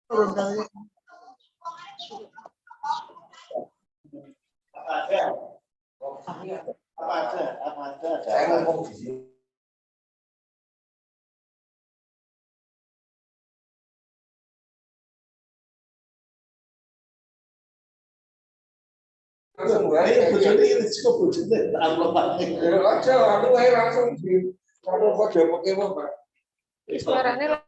Saya ngomong di sini. Langsung aja, langsung di kamu kode Pokemon, Pak. Suaranya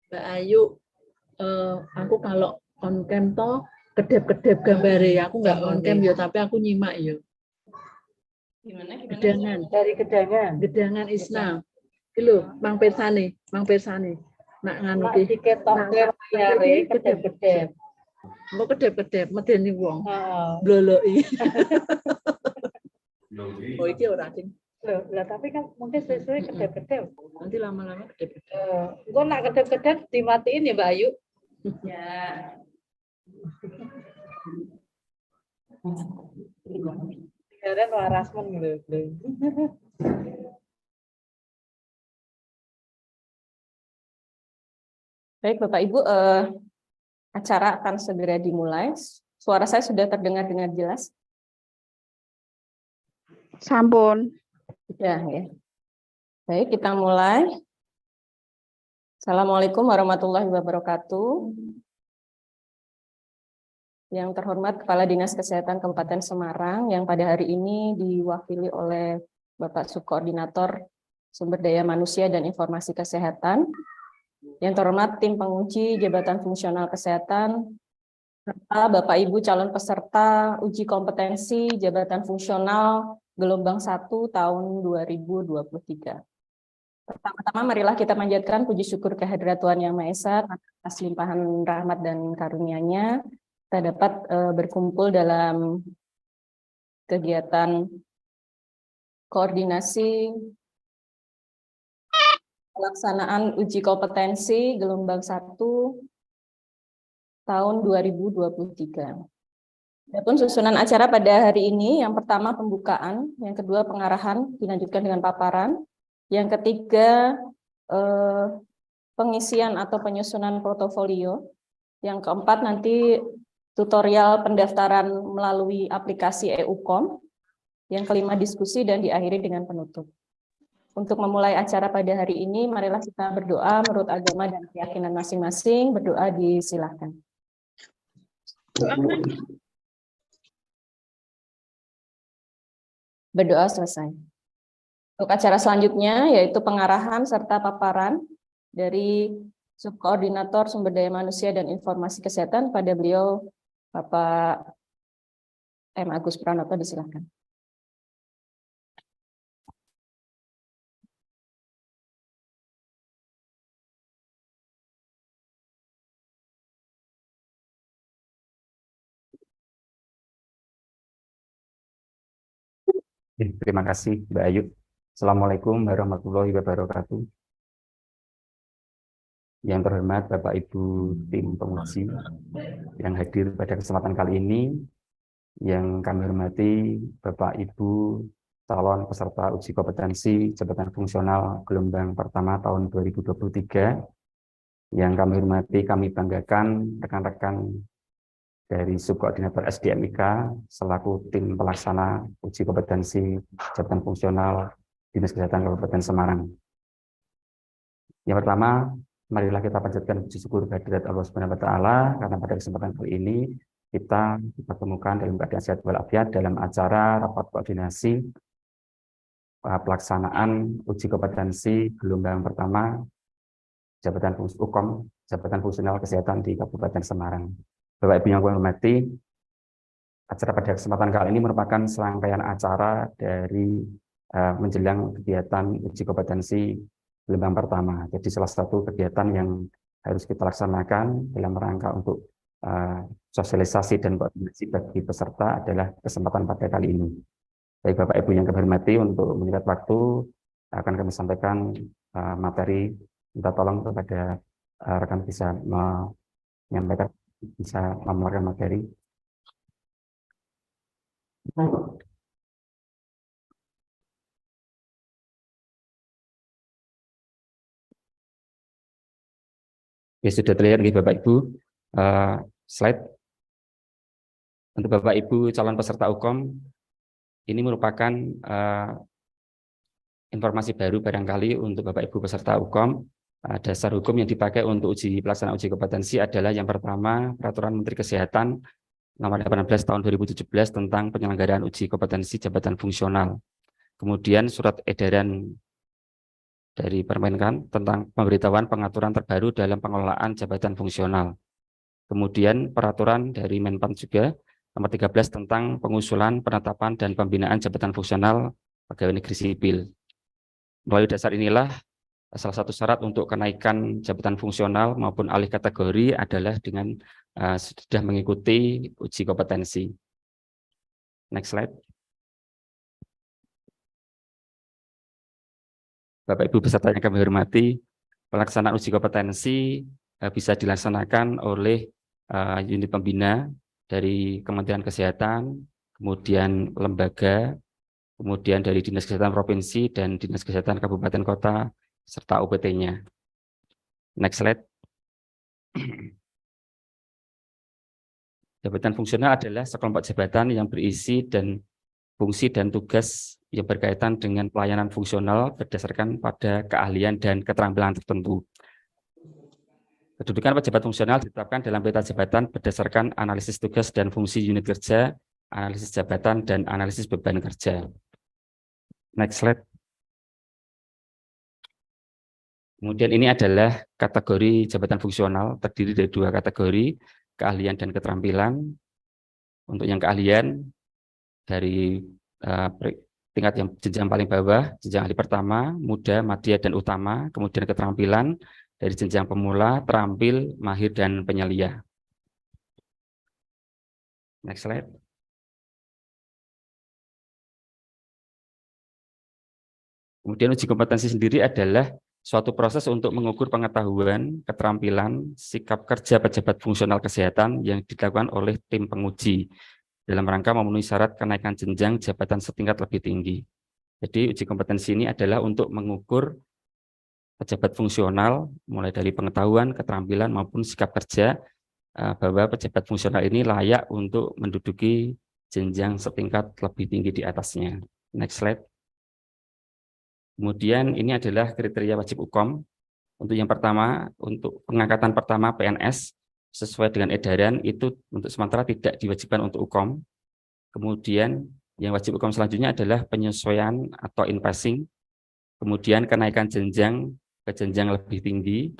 Mbak Ayu, aku kalau on cam toh kedep-kedep gambare, aku nggak on cam ya, tapi aku nyimak ya. Gimana? Gedangan, dari gedangan Isna. Itu Mang Persani. Nak nganu ki. Diketok layare kedep-kedep. Mbok kedep-kedep medeni wong. Bloloki. Oh iki ora sing. Loh, lah tapi kan mungkin sesuai kedep-kedep. Nanti lama-lama kedep-kedep. Engko nak kedep-kedep dimatiin ya Mbak Ayu. Ya. Keren warasmen gitu. Baik Bapak Ibu, acara akan segera dimulai. Suara saya sudah terdengar dengan jelas? Sampun. Sudah ya. Baik, kita mulai. Assalamualaikum warahmatullahi wabarakatuh. Yang terhormat Kepala Dinas Kesehatan Kabupaten Semarang yang pada hari ini diwakili oleh Bapak Subkoordinator Sumber Daya Manusia dan Informasi Kesehatan. Yang terhormat tim penguji Jabatan Fungsional Kesehatan, serta Bapak Ibu calon peserta uji kompetensi Jabatan Fungsional gelombang 1 tahun 2023. Pertama-tama marilah kita panjatkan puji syukur kehadirat Tuhan Yang Maha Esa atas limpahan rahmat dan karunia-Nya. Kita dapat berkumpul dalam kegiatan koordinasi pelaksanaan uji kompetensi gelombang 1 tahun 2023. Adapun susunan acara pada hari ini, yang pertama pembukaan, yang kedua pengarahan, dilanjutkan dengan paparan, Yang ketiga, pengisian atau penyusunan portofolio. Yang keempat nanti tutorial pendaftaran melalui aplikasi EUCOM. Yang kelima diskusi dan diakhiri dengan penutup. Untuk memulai acara pada hari ini, marilah kita berdoa menurut agama dan keyakinan masing-masing. Berdoa disilahkan. Berdoa selesai. Untuk acara selanjutnya yaitu pengarahan serta paparan dari Subkoordinator Sumber Daya Manusia dan Informasi Kesehatan pada beliau Bapak M. Agus Pranoto, disilakan. Terima kasih, Mbak Ayu. Assalamualaikum warahmatullahi wabarakatuh. Yang terhormat Bapak Ibu tim penguji yang hadir pada kesempatan kali ini, yang kami hormati Bapak Ibu calon peserta uji kompetensi jabatan fungsional gelombang pertama tahun 2023, yang kami hormati, kami banggakan rekan-rekan dari Subkoordinator SDMIK selaku tim pelaksana uji kompetensi jabatan fungsional Dinas Kesehatan Kabupaten Semarang. Yang pertama, marilah kita panjatkan puji syukur kehadirat Allah Subhanahu wa taala karena pada kesempatan kali ini kita dipertemukan dalam keadaan sehat walafiat dalam acara rapat koordinasi pelaksanaan uji kompetensi gelombang pertama jabatan fungsional kesehatan di Kabupaten Semarang. Bapak Ibu yang kami hormati, acara pada kesempatan kali ini merupakan serangkaian acara dari menjelang kegiatan uji kompetensi gelombang pertama. Jadi salah satu kegiatan yang harus kita laksanakan dalam rangka untuk sosialisasi dan koordinasi bagi peserta adalah kesempatan pada kali ini. Baik Bapak Ibu yang kami hormati, untuk menyingkat waktu akan kami sampaikan materi. Minta tolong kepada rekan bisa menyampaikan, bisa mengeluarkan materi. Oke, sudah terlihat nih Bapak Ibu slide. Untuk Bapak Ibu calon peserta UKOM, ini merupakan informasi baru barangkali untuk Bapak Ibu peserta UKOM. Dasar hukum yang dipakai untuk pelaksanaan uji kompetensi adalah yang pertama, Peraturan Menteri Kesehatan Nomor 18 Tahun 2017 tentang penyelenggaraan uji kompetensi jabatan fungsional. Kemudian Surat Edaran dari Permenkan tentang pemberitahuan pengaturan terbaru dalam pengelolaan jabatan fungsional. Kemudian Peraturan dari Menpan juga Nomor 13 tentang pengusulan, penetapan, dan pembinaan jabatan fungsional pegawai negeri sipil. Melalui dasar inilah salah satu syarat untuk kenaikan jabatan fungsional maupun alih kategori adalah dengan sudah mengikuti uji kompetensi. Next slide. Bapak Ibu peserta yang kami hormati, pelaksanaan uji kompetensi bisa dilaksanakan oleh unit pembina dari Kementerian Kesehatan, kemudian lembaga, kemudian dari Dinas Kesehatan Provinsi dan Dinas Kesehatan Kabupaten Kota, serta UPT-nya. Next slide. Jabatan fungsional adalah sekelompok jabatan yang berisi dan fungsi dan tugas yang berkaitan dengan pelayanan fungsional berdasarkan pada keahlian dan keterampilan tertentu. Kedudukan pejabat fungsional ditetapkan dalam peta jabatan berdasarkan analisis tugas dan fungsi unit kerja, analisis jabatan, dan analisis beban kerja. Next slide. Kemudian ini adalah kategori jabatan fungsional, terdiri dari dua kategori, keahlian dan keterampilan. Untuk yang keahlian, dari tingkat yang jenjang paling bawah, jenjang ahli pertama, muda, madya, dan utama. Kemudian keterampilan, dari jenjang pemula, terampil, mahir, dan penyelia. Next slide. Kemudian uji kompetensi sendiri adalah suatu proses untuk mengukur pengetahuan, keterampilan, sikap kerja pejabat fungsional kesehatan yang dilakukan oleh tim penguji dalam rangka memenuhi syarat kenaikan jenjang jabatan setingkat lebih tinggi. Jadi uji kompetensi ini adalah untuk mengukur pejabat fungsional mulai dari pengetahuan, keterampilan maupun sikap kerja bahwa pejabat fungsional ini layak untuk menduduki jenjang setingkat lebih tinggi di atasnya. Next slide. Kemudian ini adalah kriteria wajib hukum. Untuk yang pertama, untuk pengangkatan pertama PNS sesuai dengan edaran itu untuk sementara tidak diwajibkan untuk hukum. Kemudian yang wajib hukum selanjutnya adalah penyesuaian atau in-passing. Kemudian kenaikan jenjang ke jenjang lebih tinggi,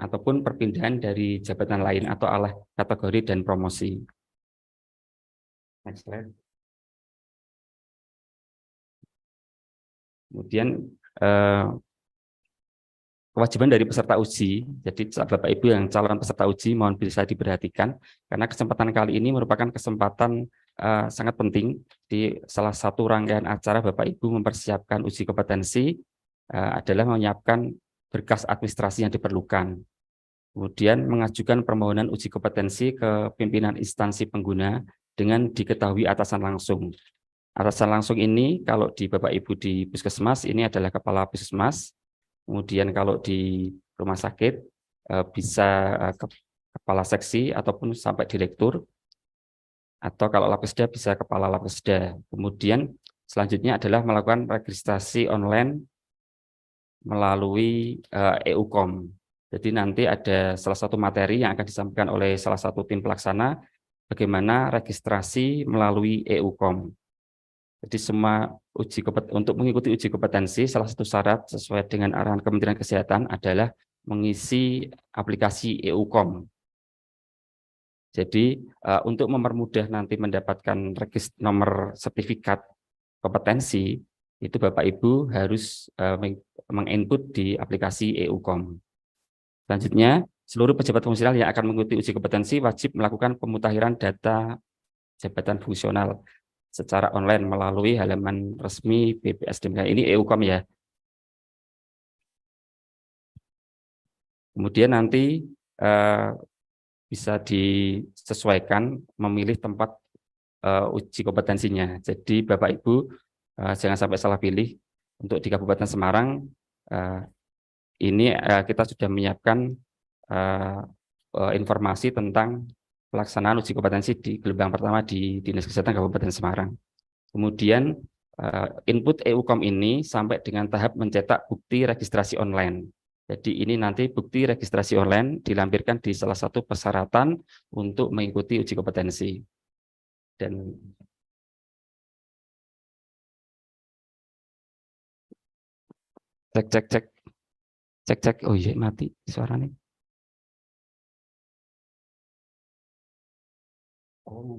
ataupun perpindahan dari jabatan lain atau alih kategori dan promosi. Next slide. Kemudian kewajiban dari peserta uji, jadi Bapak Ibu yang calon peserta uji mohon bisa diperhatikan, karena kesempatan kali ini merupakan kesempatan sangat penting di salah satu rangkaian acara Bapak Ibu mempersiapkan uji kompetensi adalah menyiapkan berkas administrasi yang diperlukan. Kemudian mengajukan permohonan uji kompetensi ke pimpinan instansi pengguna dengan diketahui atasan langsung. Atasan langsung ini kalau di Bapak Ibu di Puskesmas ini adalah kepala Puskesmas. Kemudian kalau di rumah sakit bisa kepala seksi ataupun sampai direktur. Atau kalau Lapkesda bisa kepala Lapkesda. Kemudian selanjutnya adalah melakukan registrasi online melalui EUCOM. Jadi nanti ada salah satu materi yang akan disampaikan oleh salah satu tim pelaksana bagaimana registrasi melalui EUCOM. Jadi semua untuk mengikuti uji kompetensi salah satu syarat sesuai dengan arahan Kementerian Kesehatan adalah mengisi aplikasi EUCOM. Jadi untuk mempermudah nanti mendapatkan nomor sertifikat kompetensi itu Bapak Ibu harus menginput di aplikasi EUCOM. Selanjutnya, seluruh pejabat fungsional yang akan mengikuti uji kompetensi wajib melakukan pemutakhiran data jabatan fungsional secara online melalui halaman resmi BPSDM. Ini EUCOM ya. Kemudian nanti bisa disesuaikan memilih tempat uji kompetensinya. Jadi Bapak Ibu jangan sampai salah pilih. Untuk di Kabupaten Semarang ini kita sudah menyiapkan informasi tentang pelaksanaan uji kompetensi di gelombang pertama di Dinas Kesehatan Kabupaten Semarang. Kemudian input EUCOM ini sampai dengan tahap mencetak bukti registrasi online. Jadi ini nanti bukti registrasi online dilampirkan di salah satu persyaratan untuk mengikuti uji kompetensi. Dan cek. Oh iya mati suaranya. Oh,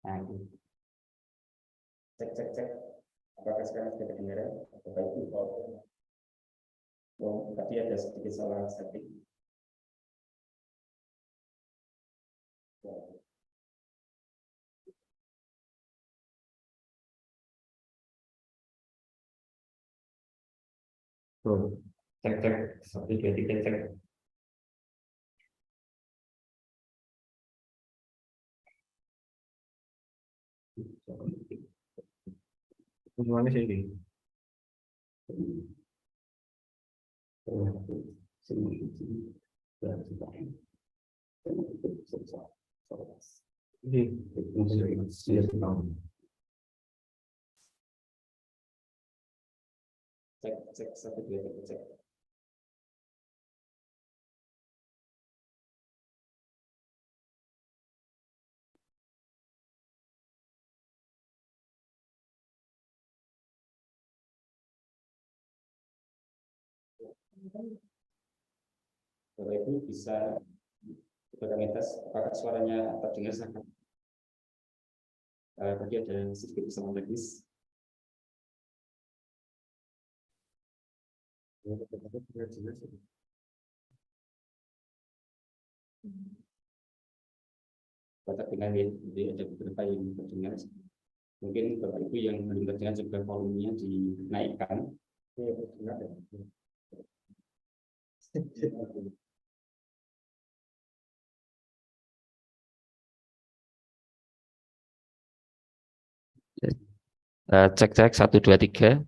nah, cek. Apakah sekarang sudah kedengaran? Bapak Ibu, oh, tadi ada sedikit salah setting. Oh, cek. 1, 2, 3, cek. Semuanya sih ini. Cek 1, 2, 3, cek. Bapak Ibu bisa tes apakah suaranya terdengar sangat tadi ada sedikit kesalahan teknis. Bapak dengar ya, jadi ada beberapa yang terdengar. Mungkin Bapak Ibu yang belum terdengar juga volumenya dinaikkan. Cek 1 2 3.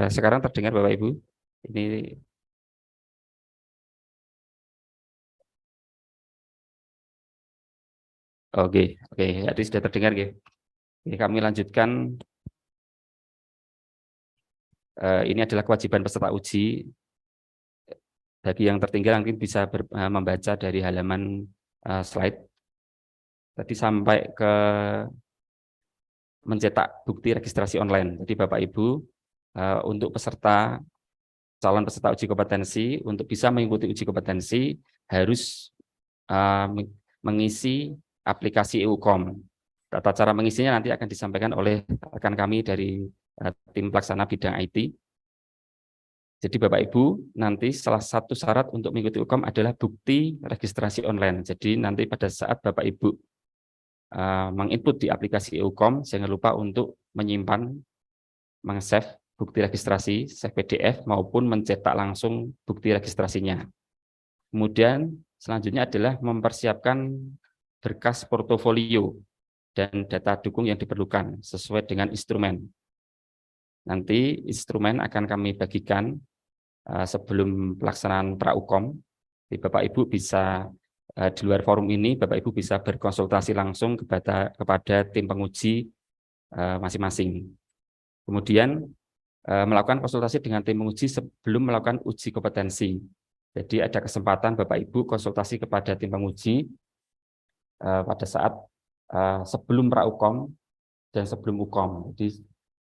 Sekarang terdengar Bapak Ibu? Ini oke, jadi sudah terdengar ya. Oke, kami lanjutkan. Ini adalah kewajiban peserta uji. Bagi yang tertinggal mungkin bisa membaca dari halaman slide. Tadi sampai ke mencetak bukti registrasi online. Jadi Bapak Ibu, untuk calon peserta uji kompetensi, untuk bisa mengikuti uji kompetensi harus mengisi aplikasi EUCOM. Tata cara mengisinya nanti akan disampaikan oleh rekan kami dari tim pelaksana bidang IT. Jadi Bapak Ibu, nanti salah satu syarat untuk mengikuti EUCOM adalah bukti registrasi online. Jadi nanti pada saat Bapak Ibu menginput di aplikasi EUCOM, jangan lupa untuk menyimpan, meng-save bukti registrasi, save PDF, maupun mencetak langsung bukti registrasinya. Kemudian selanjutnya adalah mempersiapkan berkas portofolio dan data dukung yang diperlukan sesuai dengan instrumen. Nanti instrumen akan kami bagikan sebelum pelaksanaan pra-UKOM. Bapak Ibu bisa di luar forum ini, Bapak Ibu bisa berkonsultasi langsung kepada tim penguji masing-masing. Kemudian melakukan konsultasi dengan tim penguji sebelum melakukan uji kompetensi. Jadi ada kesempatan Bapak Ibu konsultasi kepada tim penguji pada saat sebelum pra-UKOM dan sebelum UKOM. Jadi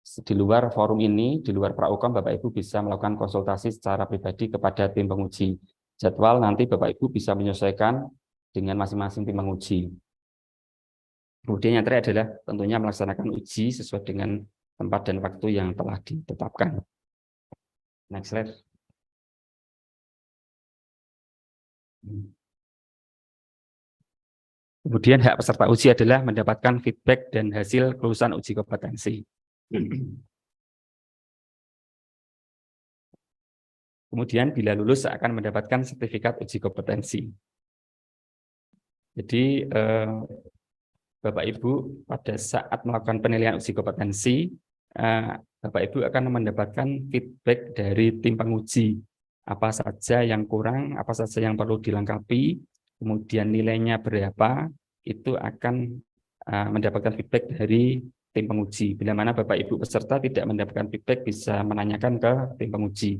di luar forum ini, di luar pra-UKOM, Bapak Ibu bisa melakukan konsultasi secara pribadi kepada tim penguji. Jadwal nanti Bapak Ibu bisa menyesuaikan dengan masing-masing tim penguji. Kemudian yang terakhir adalah tentunya melaksanakan uji sesuai dengan tempat dan waktu yang telah ditetapkan. Next slide. Kemudian hak peserta uji adalah mendapatkan feedback dan hasil kelulusan uji kompetensi. Kemudian bila lulus akan mendapatkan sertifikat uji kompetensi. Jadi Bapak Ibu pada saat melakukan penilaian uji kompetensi, Bapak Ibu akan mendapatkan feedback dari tim penguji. Apa saja yang kurang, apa saja yang perlu dilengkapi, kemudian nilainya berapa, itu akan mendapatkan feedback dari tim penguji. Bila mana Bapak Ibu peserta tidak mendapatkan feedback, bisa menanyakan ke tim penguji.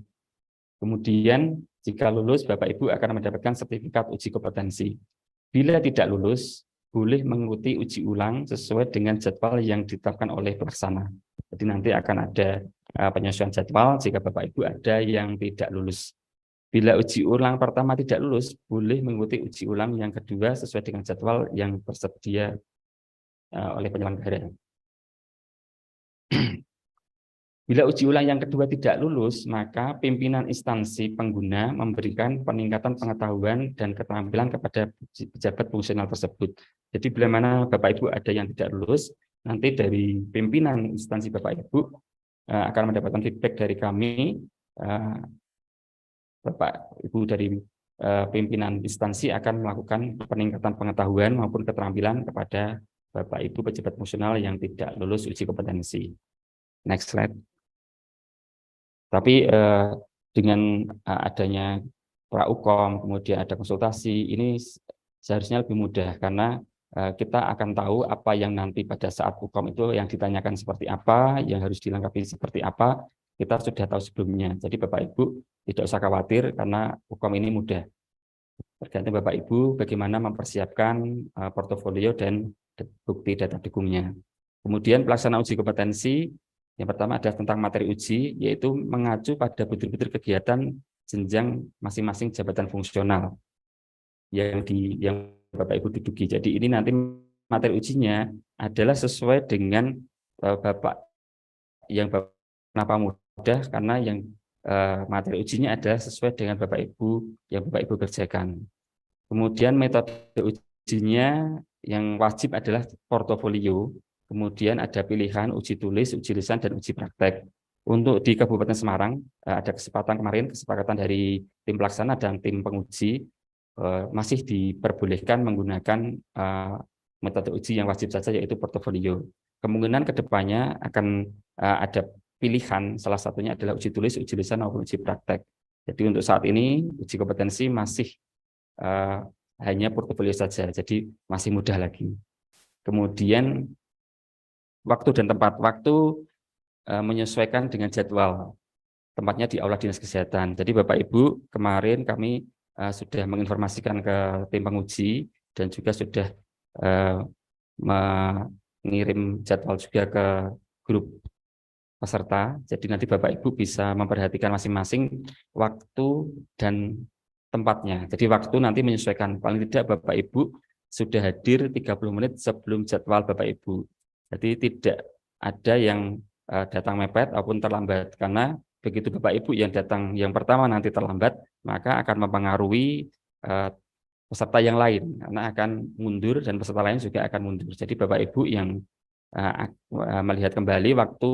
Kemudian jika lulus, Bapak Ibu akan mendapatkan sertifikat uji kompetensi. Bila tidak lulus, boleh mengikuti uji ulang sesuai dengan jadwal yang ditetapkan oleh pelaksana. Jadi nanti akan ada penyesuaian jadwal jika Bapak Ibu ada yang tidak lulus. Bila uji ulang pertama tidak lulus, boleh mengikuti uji ulang yang kedua sesuai dengan jadwal yang tersedia oleh penyelenggara. Bila uji ulang yang kedua tidak lulus, maka pimpinan instansi pengguna memberikan peningkatan pengetahuan dan keterampilan kepada pejabat fungsional tersebut. Jadi bila mana Bapak Ibu ada yang tidak lulus, nanti dari pimpinan instansi Bapak Ibu akan mendapatkan feedback dari kami. Bapak Ibu dari pimpinan instansi akan melakukan peningkatan pengetahuan maupun keterampilan kepada Bapak Ibu pejabat fungsional yang tidak lulus uji kompetensi. Next slide. Tapi dengan adanya pra-UKOM, kemudian ada konsultasi, ini seharusnya lebih mudah karena kita akan tahu apa yang nanti pada saat UKOM itu yang ditanyakan seperti apa, yang harus dilengkapi seperti apa, kita sudah tahu sebelumnya. Jadi Bapak Ibu tidak usah khawatir karena UKOM ini mudah. Tergantung Bapak Ibu bagaimana mempersiapkan portofolio dan bukti data dukungnya. Kemudian pelaksanaan uji kompetensi. Yang pertama adalah tentang materi uji, yaitu mengacu pada butir-butir kegiatan jenjang masing-masing jabatan fungsional yang Bapak Ibu duduki. Jadi ini nanti materi ujinya adalah sesuai dengan Bapak yang kenapa mudah karena yang materi ujinya adalah sesuai dengan Bapak Ibu yang Bapak Ibu kerjakan. Kemudian metode ujinya yang wajib adalah portofolio. Kemudian ada pilihan uji tulis, uji lisan, dan uji praktek. Untuk di Kabupaten Semarang ada kesepakatan dari tim pelaksana dan tim penguji masih diperbolehkan menggunakan metode uji yang wajib saja, yaitu portofolio. Kemungkinan kedepannya akan ada pilihan, salah satunya adalah uji tulis, uji lisan maupun uji praktek. Jadi untuk saat ini uji kompetensi masih hanya portofolio saja, jadi masih mudah lagi. Kemudian waktu dan tempat. Waktu menyesuaikan dengan jadwal, tempatnya di Aula Dinas Kesehatan. Jadi Bapak Ibu, kemarin kami sudah menginformasikan ke tim penguji dan juga sudah mengirim jadwal juga ke grup peserta. Jadi nanti Bapak Ibu bisa memperhatikan masing-masing waktu dan tempatnya. Jadi waktu nanti menyesuaikan, paling tidak Bapak Ibu sudah hadir 30 menit sebelum jadwal Bapak Ibu. Jadi tidak ada yang datang mepet ataupun terlambat, karena begitu Bapak Ibu yang datang yang pertama nanti terlambat, maka akan mempengaruhi peserta yang lain, karena akan mundur dan peserta lain juga akan mundur. Jadi Bapak Ibu yang melihat kembali waktu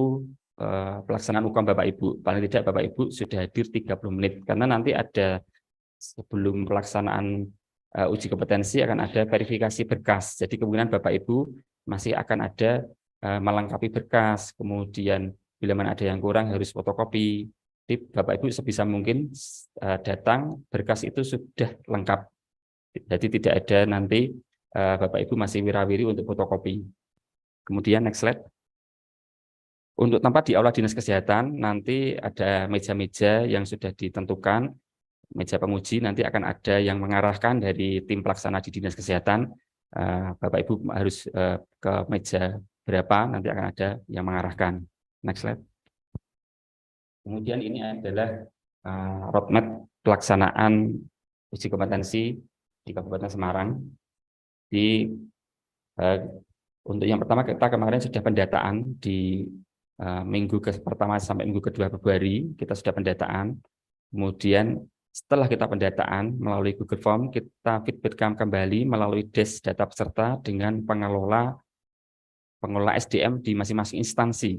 pelaksanaan UKAM Bapak Ibu, paling tidak Bapak Ibu sudah hadir 30 menit, karena nanti ada sebelum pelaksanaan uji kompetensi akan ada verifikasi berkas. Jadi kemungkinan Bapak Ibu masih akan ada melengkapi berkas, kemudian bila mana ada yang kurang harus fotokopi. Jadi Bapak Ibu sebisa mungkin datang berkas itu sudah lengkap. Jadi tidak ada nanti Bapak Ibu masih wirawiri untuk fotokopi. Kemudian next slide. Untuk tempat di Aula Dinas Kesehatan nanti ada meja-meja yang sudah ditentukan. Meja penguji nanti akan ada yang mengarahkan dari tim pelaksana di Dinas Kesehatan. Bapak Ibu harus ke meja berapa, nanti akan ada yang mengarahkan. Next slide. Kemudian ini adalah roadmap pelaksanaan uji kompetensi di Kabupaten Semarang. Untuk yang pertama, kita kemarin sudah pendataan di minggu pertama sampai minggu kedua Februari, kita sudah pendataan. Kemudian setelah kita pendataan melalui Google Form, kita feedback kembali melalui desk data peserta dengan pengelola SDM di masing-masing instansi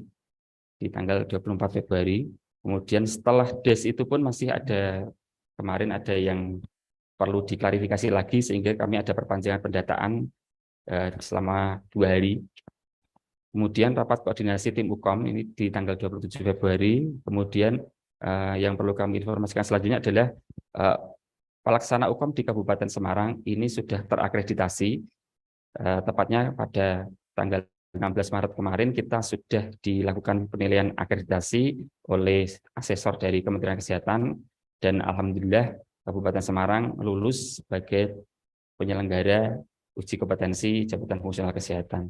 di tanggal 24 Februari. Kemudian setelah desk itu pun masih ada, kemarin ada yang perlu diklarifikasi lagi, sehingga kami ada perpanjangan pendataan selama 2 hari. Kemudian rapat koordinasi tim UKOM ini di tanggal 27 Februari. Kemudian yang perlu kami informasikan selanjutnya adalah pelaksana UKOM di Kabupaten Semarang ini sudah terakreditasi, tepatnya pada tanggal 16 Maret kemarin kita sudah dilakukan penilaian akreditasi oleh asesor dari Kementerian Kesehatan, dan alhamdulillah Kabupaten Semarang lulus sebagai penyelenggara uji kompetensi jabatan fungsional kesehatan.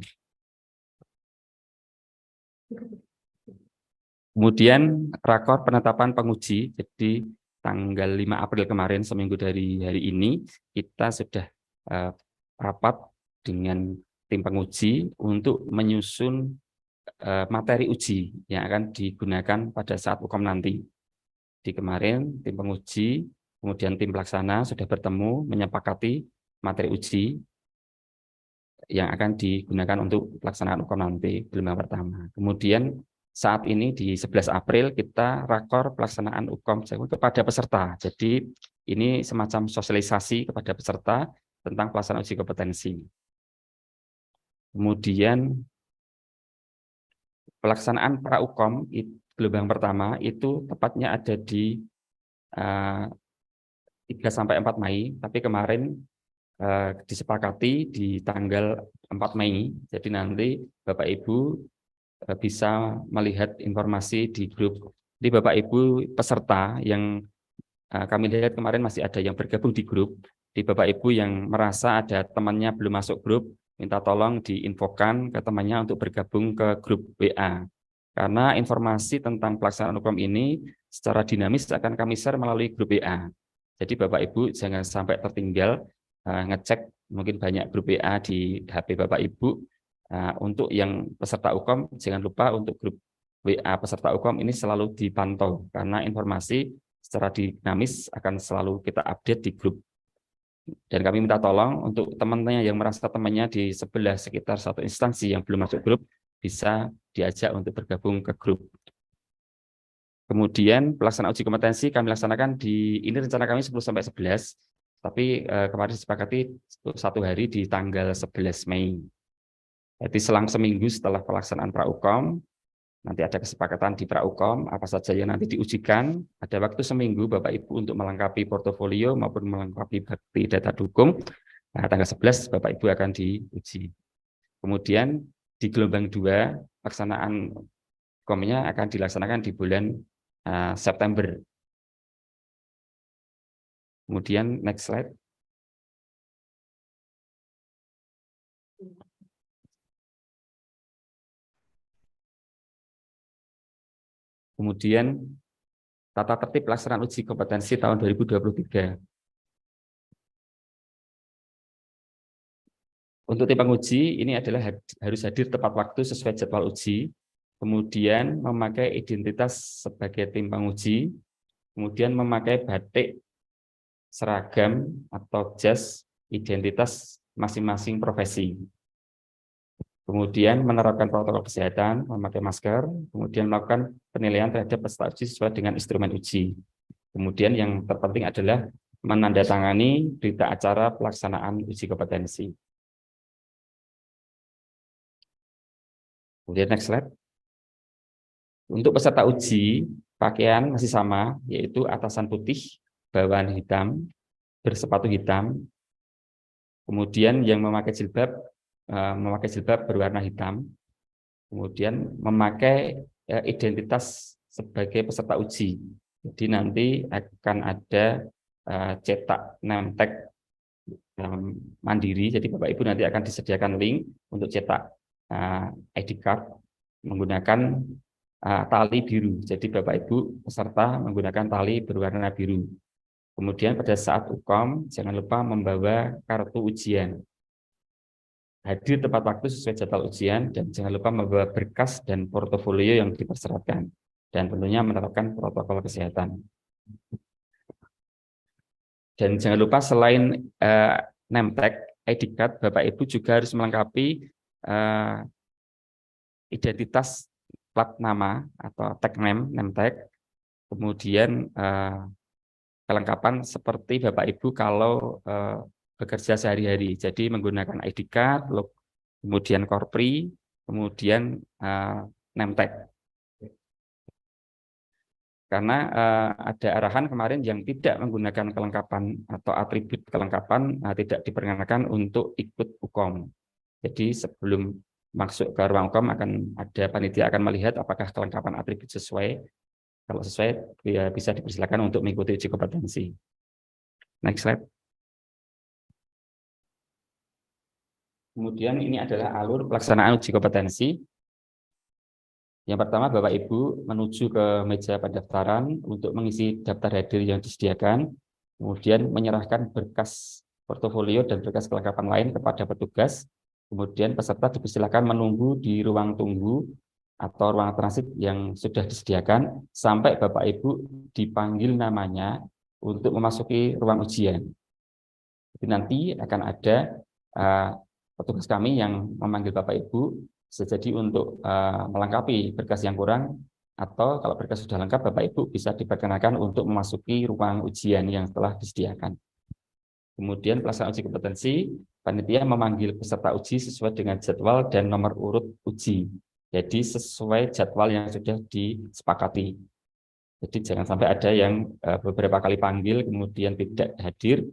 Kemudian rakor penetapan penguji, jadi tanggal 5 April kemarin, seminggu dari hari ini, kita sudah rapat dengan tim penguji untuk menyusun materi uji yang akan digunakan pada saat UKOM nanti. Di kemarin tim penguji, kemudian tim pelaksana sudah bertemu menyepakati materi uji yang akan digunakan untuk pelaksanaan UKOM nanti gelombang pertama. Kemudian saat ini di 11 April kita rakor pelaksanaan UKOM kepada peserta. Jadi ini semacam sosialisasi kepada peserta tentang pelaksanaan uji kompetensi. Kemudian pelaksanaan pra UKOM gelombang pertama itu tepatnya ada di 3-4 Mei, tapi kemarin disepakati di tanggal 4 Mei. Jadi nanti Bapak Ibu bisa melihat informasi di grup. Di Bapak Ibu peserta yang kami lihat kemarin masih ada yang bergabung di grup. Di Bapak Ibu yang merasa ada temannya belum masuk grup, minta tolong diinfokan ke temannya untuk bergabung ke grup WA. Karena informasi tentang pelaksanaan UKOM ini secara dinamis akan kami share melalui grup WA. Jadi Bapak Ibu jangan sampai tertinggal ngecek, mungkin banyak grup WA di HP Bapak Ibu. Untuk yang peserta UKOM, jangan lupa untuk grup WA peserta UKOM ini selalu dipantau, karena informasi secara dinamis akan selalu kita update di grup. Dan kami minta tolong untuk teman-temannya yang merasa temannya di sebelah sekitar satu instansi yang belum masuk grup, bisa diajak untuk bergabung ke grup. Kemudian pelaksanaan uji kompetensi kami laksanakan ini rencana kami 10 sampai 11, tapi kemarin disepakati 1 hari di tanggal 11 Mei. Jadi selang seminggu setelah pelaksanaan Praukom, nanti ada kesepakatan di Praukom apa saja yang nanti diujikan. Ada waktu seminggu Bapak Ibu untuk melengkapi portofolio maupun melengkapi bukti data dukung. Nah, tanggal 11 Bapak Ibu akan diuji. Kemudian di gelombang 2 pelaksanaan komnya akan dilaksanakan di bulan September. Kemudian next slide. Kemudian tata tertib pelaksanaan uji kompetensi tahun 2023. Untuk tim penguji ini adalah harus hadir tepat waktu sesuai jadwal uji, kemudian memakai identitas sebagai tim penguji, kemudian memakai batik seragam atau jas identitas masing-masing profesi. Kemudian menerapkan protokol kesehatan, memakai masker, kemudian melakukan penilaian terhadap peserta uji sesuai dengan instrumen uji. Kemudian yang terpenting adalah menandatangani berita acara pelaksanaan uji kompetensi. Kemudian next slide. Untuk peserta uji, pakaian masih sama, yaitu atasan putih, bawahan hitam, bersepatu hitam. Kemudian yang memakai jilbab berwarna hitam. Kemudian memakai identitas sebagai peserta uji. Jadi nanti akan ada cetak name tag mandiri. Jadi Bapak Ibu nanti akan disediakan link untuk cetak ID card menggunakan tali biru. Jadi Bapak Ibu peserta menggunakan tali berwarna biru. Kemudian pada saat UKOM jangan lupa membawa kartu ujian. Hadir tepat waktu sesuai jadwal ujian dan jangan lupa membawa berkas dan portofolio yang dipersyaratkan. Dan tentunya menerapkan protokol kesehatan. Dan jangan lupa selain name tag, ID card, Bapak Ibu juga harus melengkapi identitas plat nama atau tag name tag, kemudian kelengkapan seperti Bapak Ibu kalau bekerja sehari-hari, jadi menggunakan ID card, kemudian korpri, kemudian name tag. Karena ada arahan kemarin yang tidak menggunakan kelengkapan atau atribut kelengkapan tidak diperkenankan untuk ikut UKOM. Jadi sebelum masuk ke ruang UKOM panitia akan melihat apakah kelengkapan atribut sesuai. Kalau sesuai ya bisa dipersilakan untuk mengikuti uji kompetensi. Next slide. Kemudian ini adalah alur pelaksanaan uji kompetensi. Yang pertama Bapak Ibu menuju ke meja pendaftaran untuk mengisi daftar hadir yang disediakan, kemudian menyerahkan berkas portofolio dan berkas kelengkapan lain kepada petugas, kemudian peserta dipersilakan menunggu di ruang tunggu atau ruang transit yang sudah disediakan sampai Bapak Ibu dipanggil namanya untuk memasuki ruang ujian. Jadi nanti akan ada petugas kami yang memanggil Bapak Ibu. Jadi untuk melengkapi berkas yang kurang atau kalau berkas sudah lengkap Bapak Ibu bisa diperkenakan untuk memasuki ruang ujian yang telah disediakan. Kemudian pelaksanaan uji kompetensi, panitia memanggil peserta uji sesuai dengan jadwal dan nomor urut uji. Jadi sesuai jadwal yang sudah disepakati. Jadi jangan sampai ada yang beberapa kali panggil kemudian tidak hadir,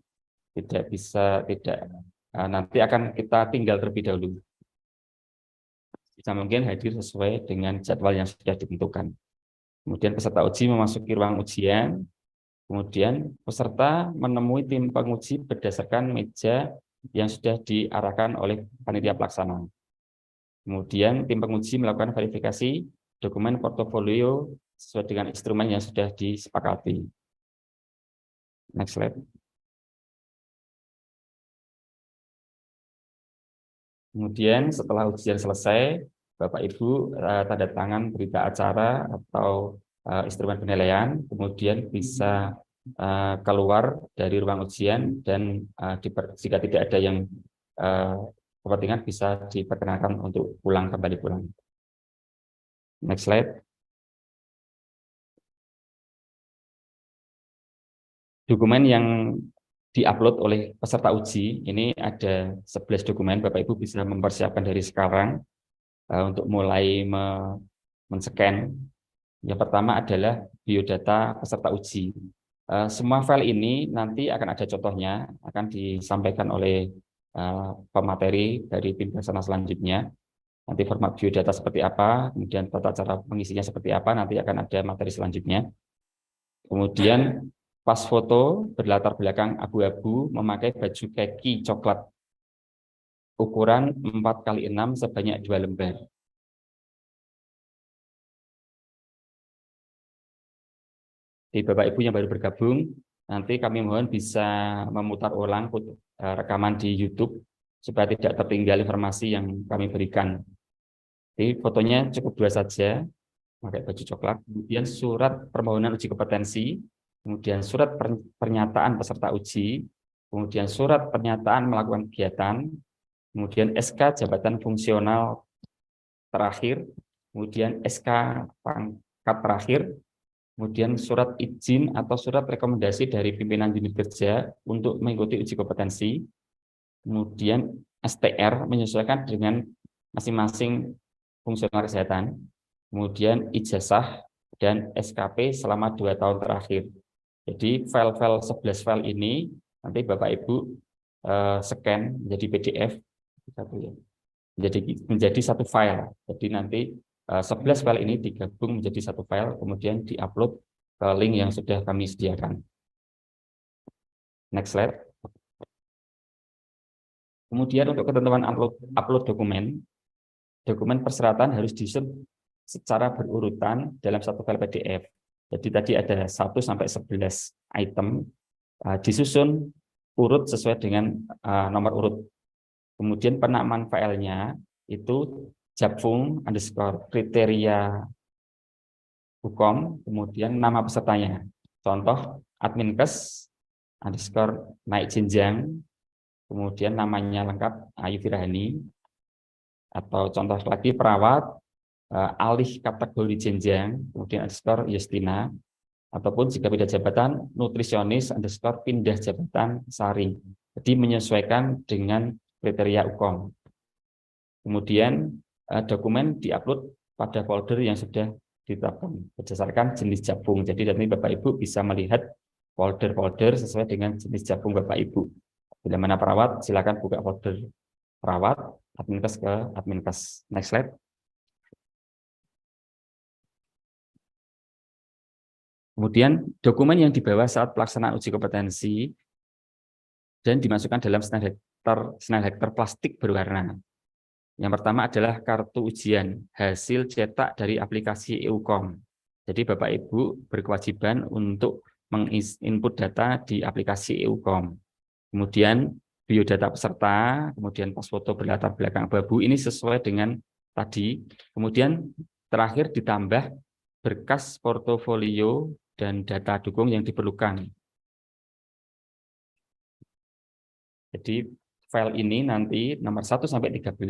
nanti akan kita tinggal terlebih dahulu. Bisa mungkin hadir sesuai dengan jadwal yang sudah ditentukan. Kemudian peserta uji memasuki ruang ujian, kemudian peserta menemui tim penguji berdasarkan meja yang sudah diarahkan oleh panitia pelaksana. Kemudian tim penguji melakukan verifikasi dokumen portofolio sesuai dengan instrumen yang sudah disepakati. Next slide. Kemudian setelah ujian selesai, Bapak Ibu tanda tangan berita acara atau instrumen penilaian, kemudian bisa keluar dari ruang ujian dan jika tidak ada yang kepentingan bisa diperkenankan untuk kembali pulang. Next slide. Dokumen yang diupload oleh peserta uji, ini ada 11 dokumen, Bapak Ibu bisa mempersiapkan dari sekarang untuk mulai men-scan. Yang pertama adalah biodata peserta uji. Semua file ini nanti akan ada contohnya, akan disampaikan oleh pemateri dari tim pelaksana selanjutnya. Nanti format biodata seperti apa, kemudian tata cara pengisinya seperti apa, nanti akan ada materi selanjutnya. Kemudian pas foto berlatar belakang abu-abu memakai baju kaki coklat ukuran 4x6 sebanyak 2 lembar. Di Bapak Ibu yang baru bergabung, nanti kami mohon bisa memutar ulang rekaman di YouTube supaya tidak tertinggal informasi yang kami berikan. Jadi fotonya cukup 2 saja, pakai baju coklat, kemudian surat permohonan uji kompetensi, kemudian surat pernyataan peserta uji, kemudian surat pernyataan melakukan kegiatan, kemudian SK jabatan fungsional terakhir, kemudian SK pangkat terakhir, kemudian surat izin atau surat rekomendasi dari pimpinan unit kerja untuk mengikuti uji kompetensi, kemudian STR menyesuaikan dengan masing-masing fungsional kesehatan, kemudian ijazah dan SKP selama 2 tahun terakhir. Jadi file-file 11 file ini nanti Bapak Ibu scan menjadi PDF menjadi satu file. Jadi nanti 11 file ini digabung menjadi satu file, kemudian diupload ke link yang sudah kami sediakan. Next slide. Kemudian untuk ketentuan upload dokumen persyaratan harus disusun secara berurutan dalam satu file PDF. Jadi tadi ada 1 sampai 11 item, disusun urut sesuai dengan nomor urut. Kemudian penamaan filenya itu Japfung _ kriteria hukum, kemudian nama pesertanya. Contoh adminkes _ naik jenjang, kemudian namanya lengkap Ayu Firahani, atau contoh lagi perawat alih kategori jenjang, kemudian _ Yustina, ataupun jika beda jabatan nutrisionis _ pindah jabatan Sari. Jadi menyesuaikan dengan kriteria UKOM. Kemudian dokumen diupload pada folder yang sudah ditetapkan berdasarkan jenis Japfung. Jadi nanti Bapak Ibu bisa melihat folder-folder sesuai dengan jenis Japfung Bapak Ibu. Bila mana perawat, silakan buka folder perawat, adminkes ke adminkes. Next slide. Kemudian dokumen yang dibawa saat pelaksanaan uji kompetensi dan dimasukkan dalam snellhektar plastik berwarna. Yang pertama adalah kartu ujian, hasil cetak dari aplikasi EUCOM. Jadi Bapak Ibu berkewajiban untuk menginput data di aplikasi EUCOM. Kemudian biodata peserta, kemudian pas foto berlatar belakang abu-abu, ini sesuai dengan tadi. Kemudian terakhir ditambah berkas portofolio dan data dukung yang diperlukan. Jadi file ini nanti nomor 1 sampai 13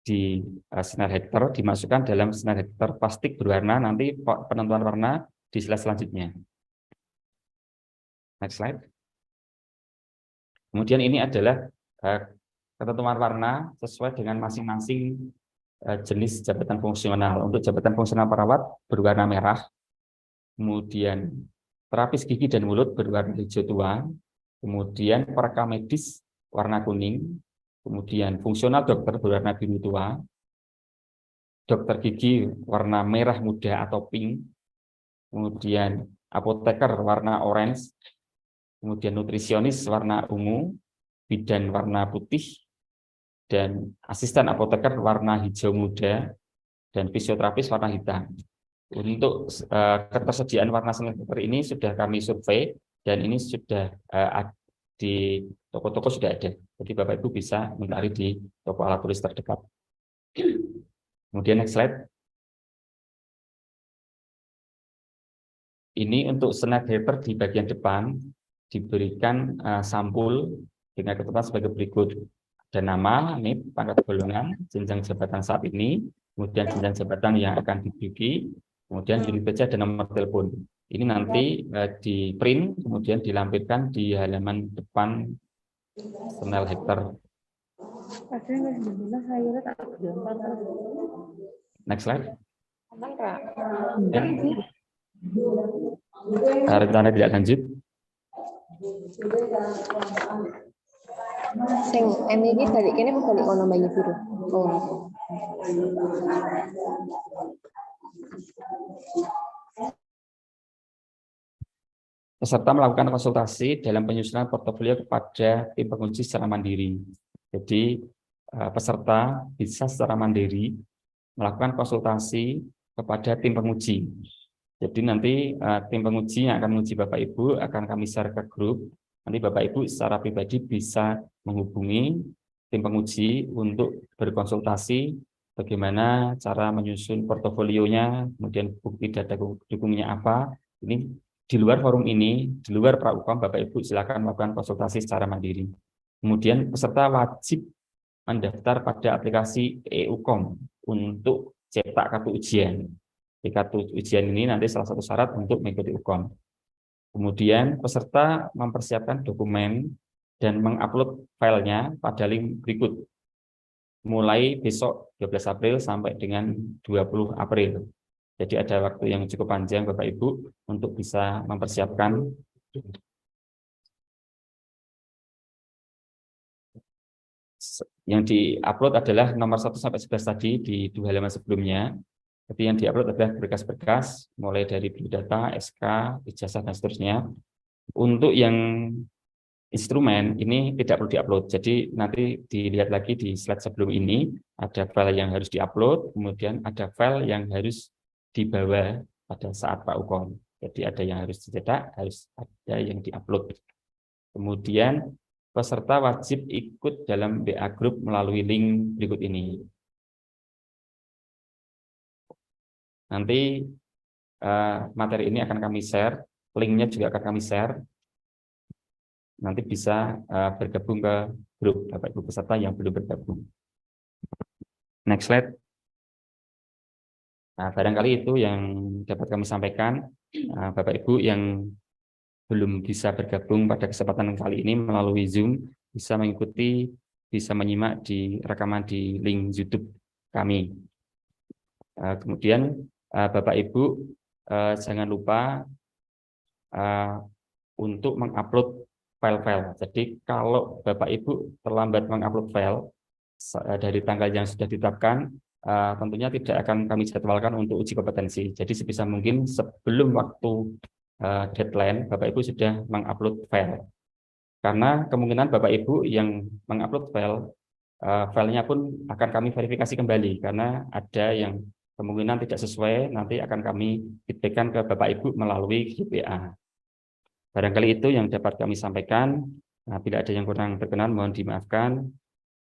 di snellhektar dimasukkan dalam snellhektar plastik berwarna, nanti penentuan warna di slide selanjutnya. Next slide. Kemudian ini adalah ketentuan warna sesuai dengan masing-masing jenis jabatan fungsional. Untuk jabatan fungsional perawat berwarna merah, kemudian terapis gigi dan mulut berwarna hijau tua, kemudian perekam medis warna kuning, kemudian fungsional dokter berwarna biru tua, dokter gigi warna merah muda atau pink, kemudian apoteker warna orange, kemudian nutrisionis warna ungu, bidan warna putih, dan asisten apoteker warna hijau muda, dan fisioterapis warna hitam. Untuk ketersediaan warna snellhektar ini sudah kami survei, dan ini sudah di toko-toko sudah ada. Jadi Bapak Ibu bisa mencari di toko alat tulis terdekat. Kemudian next slide. Ini untuk snellhektar di bagian depan diberikan sampul dengan ketentuan sebagai berikut. Ada nama, NIP, pangkat golongan, jenjang jabatan saat ini, kemudian jenjang jabatan yang akan diduduki, Kemudian unit PC dan nomor telepon. Ini nanti di print, kemudian dilampirkan di halaman depan Senel Hektar. Next slide. Ya. Rencana tidak lanjut. Sing ini balik kene apa balik kono Banyu Biru? Oh. Peserta melakukan konsultasi dalam penyusunan portofolio kepada tim penguji secara mandiri. Jadi peserta bisa secara mandiri melakukan konsultasi kepada tim penguji. Jadi nanti tim penguji yang akan menguji Bapak Ibu akan kami share ke grup. Nanti Bapak Ibu secara pribadi bisa menghubungi tim penguji untuk berkonsultasi bagaimana cara menyusun portofolionya, kemudian bukti data dukungnya apa. Ini di luar forum ini, di luar Pra-Ukom, Bapak Ibu silakan melakukan konsultasi secara mandiri. Kemudian peserta wajib mendaftar pada aplikasi e-Ukom untuk cetak kartu ujian. Di kartu ujian ini nanti salah satu syarat untuk mengikuti Ukom. Kemudian peserta mempersiapkan dokumen dan mengupload filenya pada link berikut. Mulai besok 12 April sampai dengan 20 April. Jadi ada waktu yang cukup panjang Bapak Ibu untuk bisa mempersiapkan. Yang diupload adalah nomor 1 sampai 11 tadi di 2 halaman sebelumnya. Jadi yang diupload adalah berkas-berkas mulai dari biodata, SK, ijazah dan seterusnya. Untuk yang instrumen ini tidak perlu diupload. Jadi nanti dilihat lagi di slide sebelum ini ada file yang harus diupload, kemudian ada file yang harus dibawa pada saat Pra-Ukom. Jadi ada yang harus dicetak, harus ada yang diupload. Kemudian peserta wajib ikut dalam WA Group melalui link berikut ini. Nanti materi ini akan kami share, linknya juga akan kami share. Nanti bisa bergabung ke grup Bapak Ibu peserta yang belum bergabung. Next slide. Nah, barangkali itu yang dapat kami sampaikan. Bapak Ibu yang belum bisa bergabung pada kesempatan kali ini melalui Zoom, bisa mengikuti, bisa menyimak di rekaman di link YouTube kami. Kemudian Bapak Ibu jangan lupa untuk mengupload file-file. Jadi kalau Bapak Ibu terlambat mengupload file dari tanggal yang sudah ditetapkan, tentunya tidak akan kami jadwalkan untuk uji kompetensi. Jadi sebisa mungkin sebelum waktu deadline, Bapak Ibu sudah mengupload file. Karena kemungkinan Bapak Ibu yang mengupload file, filenya pun akan kami verifikasi kembali. Karena ada yang kemungkinan tidak sesuai, nanti akan kami feedback-kan ke Bapak Ibu melalui GPA. Barangkali itu yang dapat kami sampaikan. Bila ada yang kurang berkenan, mohon dimaafkan.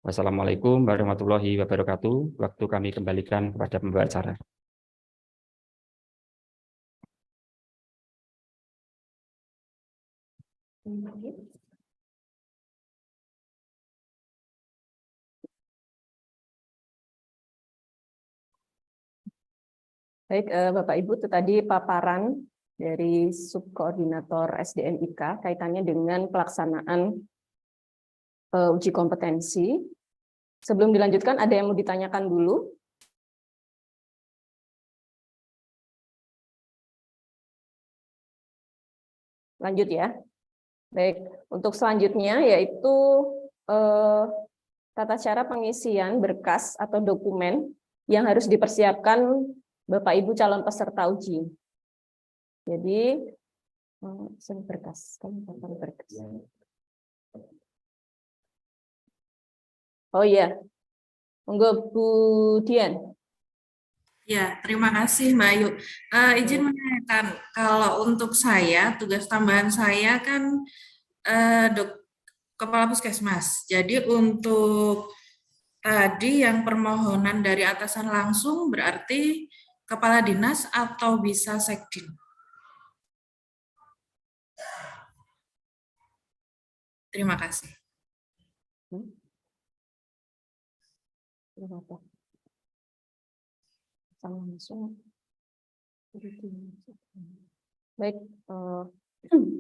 Wassalamualaikum warahmatullahi wabarakatuh. Waktu kami kembalikan kepada pembawa acara. Baik, Bapak Ibu, itu tadi paparan dari Subkoordinator SDM-IK kaitannya dengan pelaksanaan uji kompetensi. Sebelum dilanjutkan, ada yang mau ditanyakan dulu? Lanjut ya. Baik, untuk selanjutnya yaitu tata cara pengisian berkas atau dokumen yang harus dipersiapkan Bapak Ibu calon peserta uji. Jadi, berkas. Oh iya, monggo Bu Dian. Ya, terima kasih Mbak Ayu. Izin menanyakan, kalau untuk saya, tugas tambahan saya kan Kepala Puskesmas. Jadi untuk tadi yang permohonan dari atasan langsung berarti Kepala Dinas atau bisa Sekdin? Terima kasih. Sama langsung. Baik,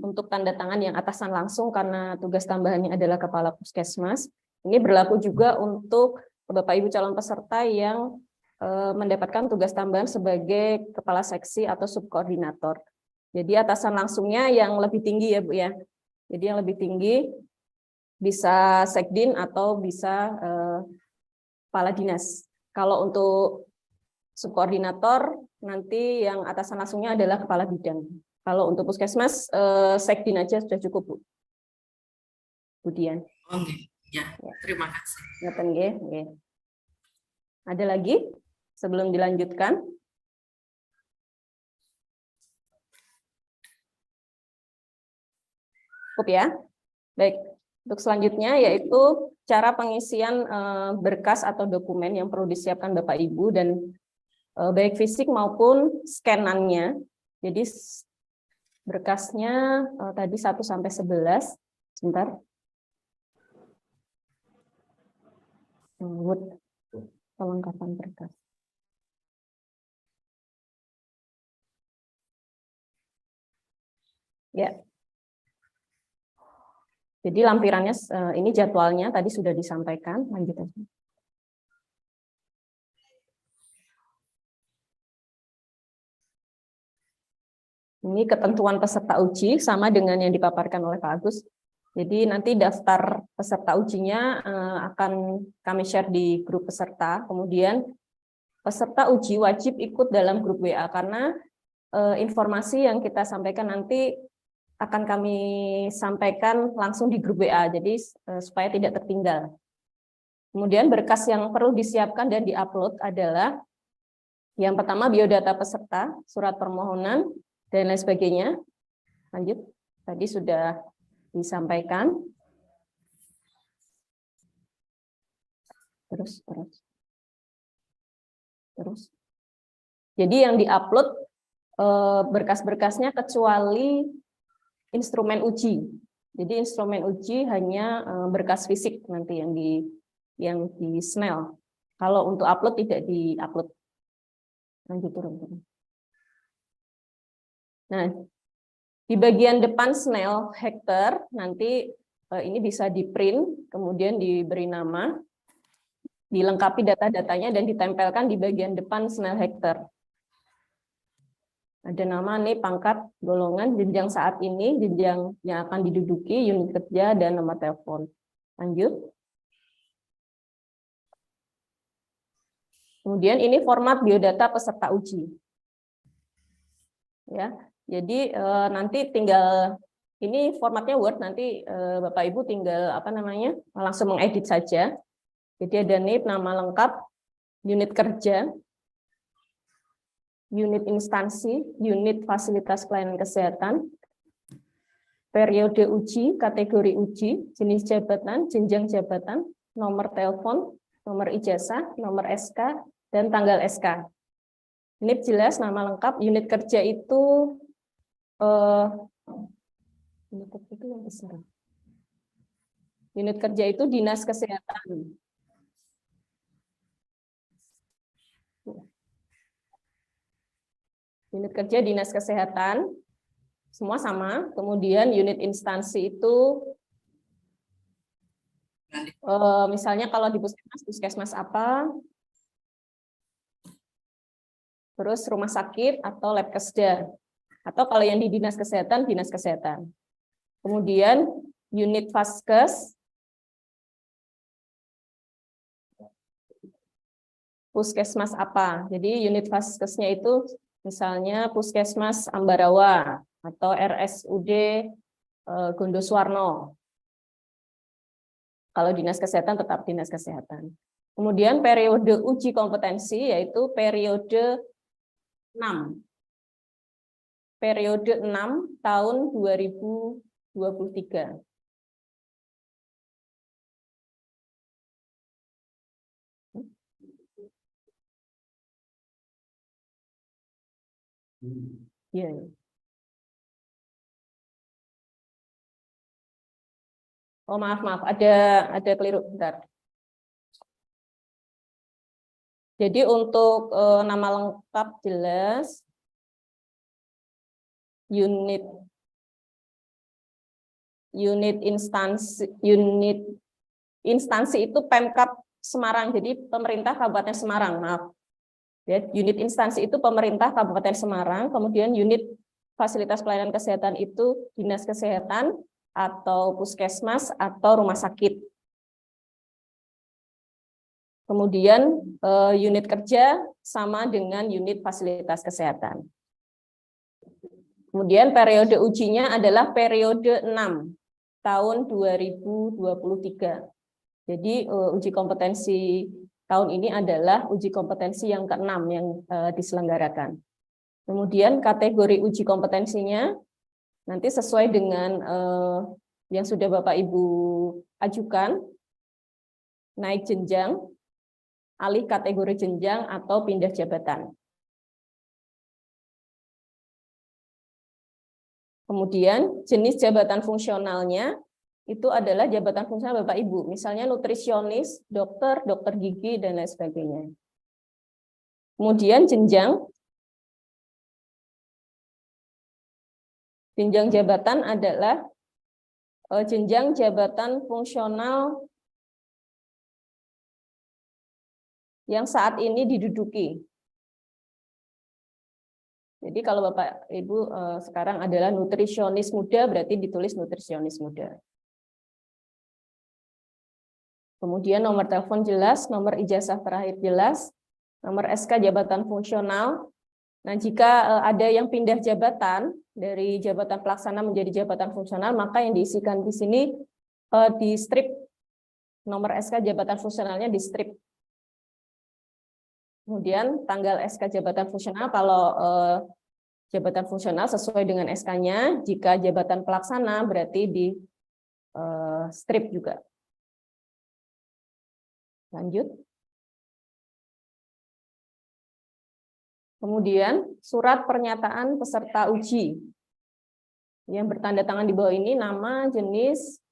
untuk tanda tangan yang atasan langsung karena tugas tambahannya adalah kepala puskesmas, ini berlaku juga untuk Bapak Ibu calon peserta yang mendapatkan tugas tambahan sebagai kepala seksi atau subkoordinator. Jadi atasan langsungnya yang lebih tinggi ya Bu ya. Jadi yang lebih tinggi bisa sekdin atau bisa kepala dinas. Kalau untuk subkoordinator nanti yang atasan langsungnya adalah kepala bidang. Kalau untuk puskesmas sekdin aja sudah cukup Bu. Budian. Oke, ya, terima kasih. Ngaten nggih, nggih. Ada lagi sebelum dilanjutkan? Cukup ya. Baik. Untuk selanjutnya yaitu cara pengisian berkas atau dokumen yang perlu disiapkan Bapak Ibu dan baik fisik maupun scanannya. Jadi berkasnya tadi 1 sampai 11. Sebentar. Kelengkapan berkas. Ya. Jadi lampirannya ini jadwalnya tadi sudah disampaikan. Lanjut aja. Ini ketentuan peserta uji sama dengan yang dipaparkan oleh Pak Agus. Jadi nanti daftar peserta ujinya akan kami share di grup peserta. Kemudian peserta uji wajib ikut dalam grup WA karena informasi yang kita sampaikan nanti akan kami sampaikan langsung di grup WA. Jadi supaya tidak tertinggal. Kemudian berkas yang perlu disiapkan dan diupload adalah yang pertama biodata peserta, surat permohonan, dan lain sebagainya. Lanjut, tadi sudah disampaikan. Terus. Jadi yang diupload berkas-berkasnya kecuali instrumen uji. Jadi instrumen uji hanya berkas fisik nanti yang di SNEL. Kalau untuk upload tidak diupload. Lanjut turun. Nah, di bagian depan SNEL Hektar nanti ini bisa di-print, kemudian diberi nama, dilengkapi data-datanya dan ditempelkan di bagian depan SNEL Hektar. Ada nama nih, pangkat, golongan, jenjang saat ini, jenjang yang akan diduduki, unit kerja, dan nomor telepon. Lanjut. Kemudian ini format biodata peserta uji. Ya. Jadi nanti tinggal ini formatnya Word, nanti Bapak Ibu tinggal langsung mengedit saja. Jadi ada NIP, nama lengkap, unit kerja, unit instansi, unit fasilitas pelayanan kesehatan, periode uji, kategori uji, jenis jabatan, jenjang jabatan, nomor telepon, nomor ijazah, nomor SK, dan tanggal SK. NIP jelas, nama lengkap, unit kerja itu unit kerja itu dinas kesehatan. Unit kerja dinas kesehatan, semua sama. Kemudian unit instansi itu, misalnya kalau di puskesmas apa, terus rumah sakit atau lab kesda. Atau kalau yang di dinas kesehatan, dinas kesehatan. Kemudian unit vaskes, puskesmas apa. Jadi unit vaskesnya itu misalnya puskesmas Ambarawa atau RSUD Gondoswarno. Kalau dinas kesehatan tetap dinas kesehatan. Kemudian periode uji kompetensi yaitu periode 6. Periode 6 tahun 2023. Ya. Oh maaf, ada keliru bentar. Jadi untuk nama lengkap jelas, instansi itu Pemkab Semarang, jadi pemerintah Kabupaten Semarang, maaf. Ya, unit instansi itu pemerintah Kabupaten Semarang, kemudian unit fasilitas pelayanan kesehatan itu dinas kesehatan atau puskesmas atau rumah sakit. Kemudian unit kerja sama dengan unit fasilitas kesehatan. Kemudian periode ujinya adalah periode 6 tahun 2023. Jadi uji kompetensi tahun ini adalah uji kompetensi yang ke-6 yang diselenggarakan. Kemudian kategori uji kompetensinya nanti sesuai dengan yang sudah Bapak Ibu ajukan, naik jenjang, alih kategori jenjang atau pindah jabatan. Kemudian jenis jabatan fungsionalnya itu adalah jabatan fungsional Bapak Ibu, misalnya nutrisionis, dokter, dokter gigi, dan lain sebagainya. Kemudian jenjang jabatan adalah jenjang jabatan fungsional yang saat ini diduduki. Jadi kalau Bapak Ibu sekarang adalah nutrisionis muda, berarti ditulis nutrisionis muda. Kemudian nomor telepon jelas, nomor ijazah terakhir jelas, nomor SK jabatan fungsional. Nah, jika ada yang pindah jabatan dari jabatan pelaksana menjadi jabatan fungsional, maka yang diisikan di sini di strip nomor SK jabatan fungsionalnya di strip. Kemudian tanggal SK jabatan fungsional, kalau jabatan fungsional sesuai dengan SK-nya, jika jabatan pelaksana berarti di strip juga. Lanjut. Kemudian surat pernyataan peserta uji yang bertanda tangan di bawah ini, nama, jenis,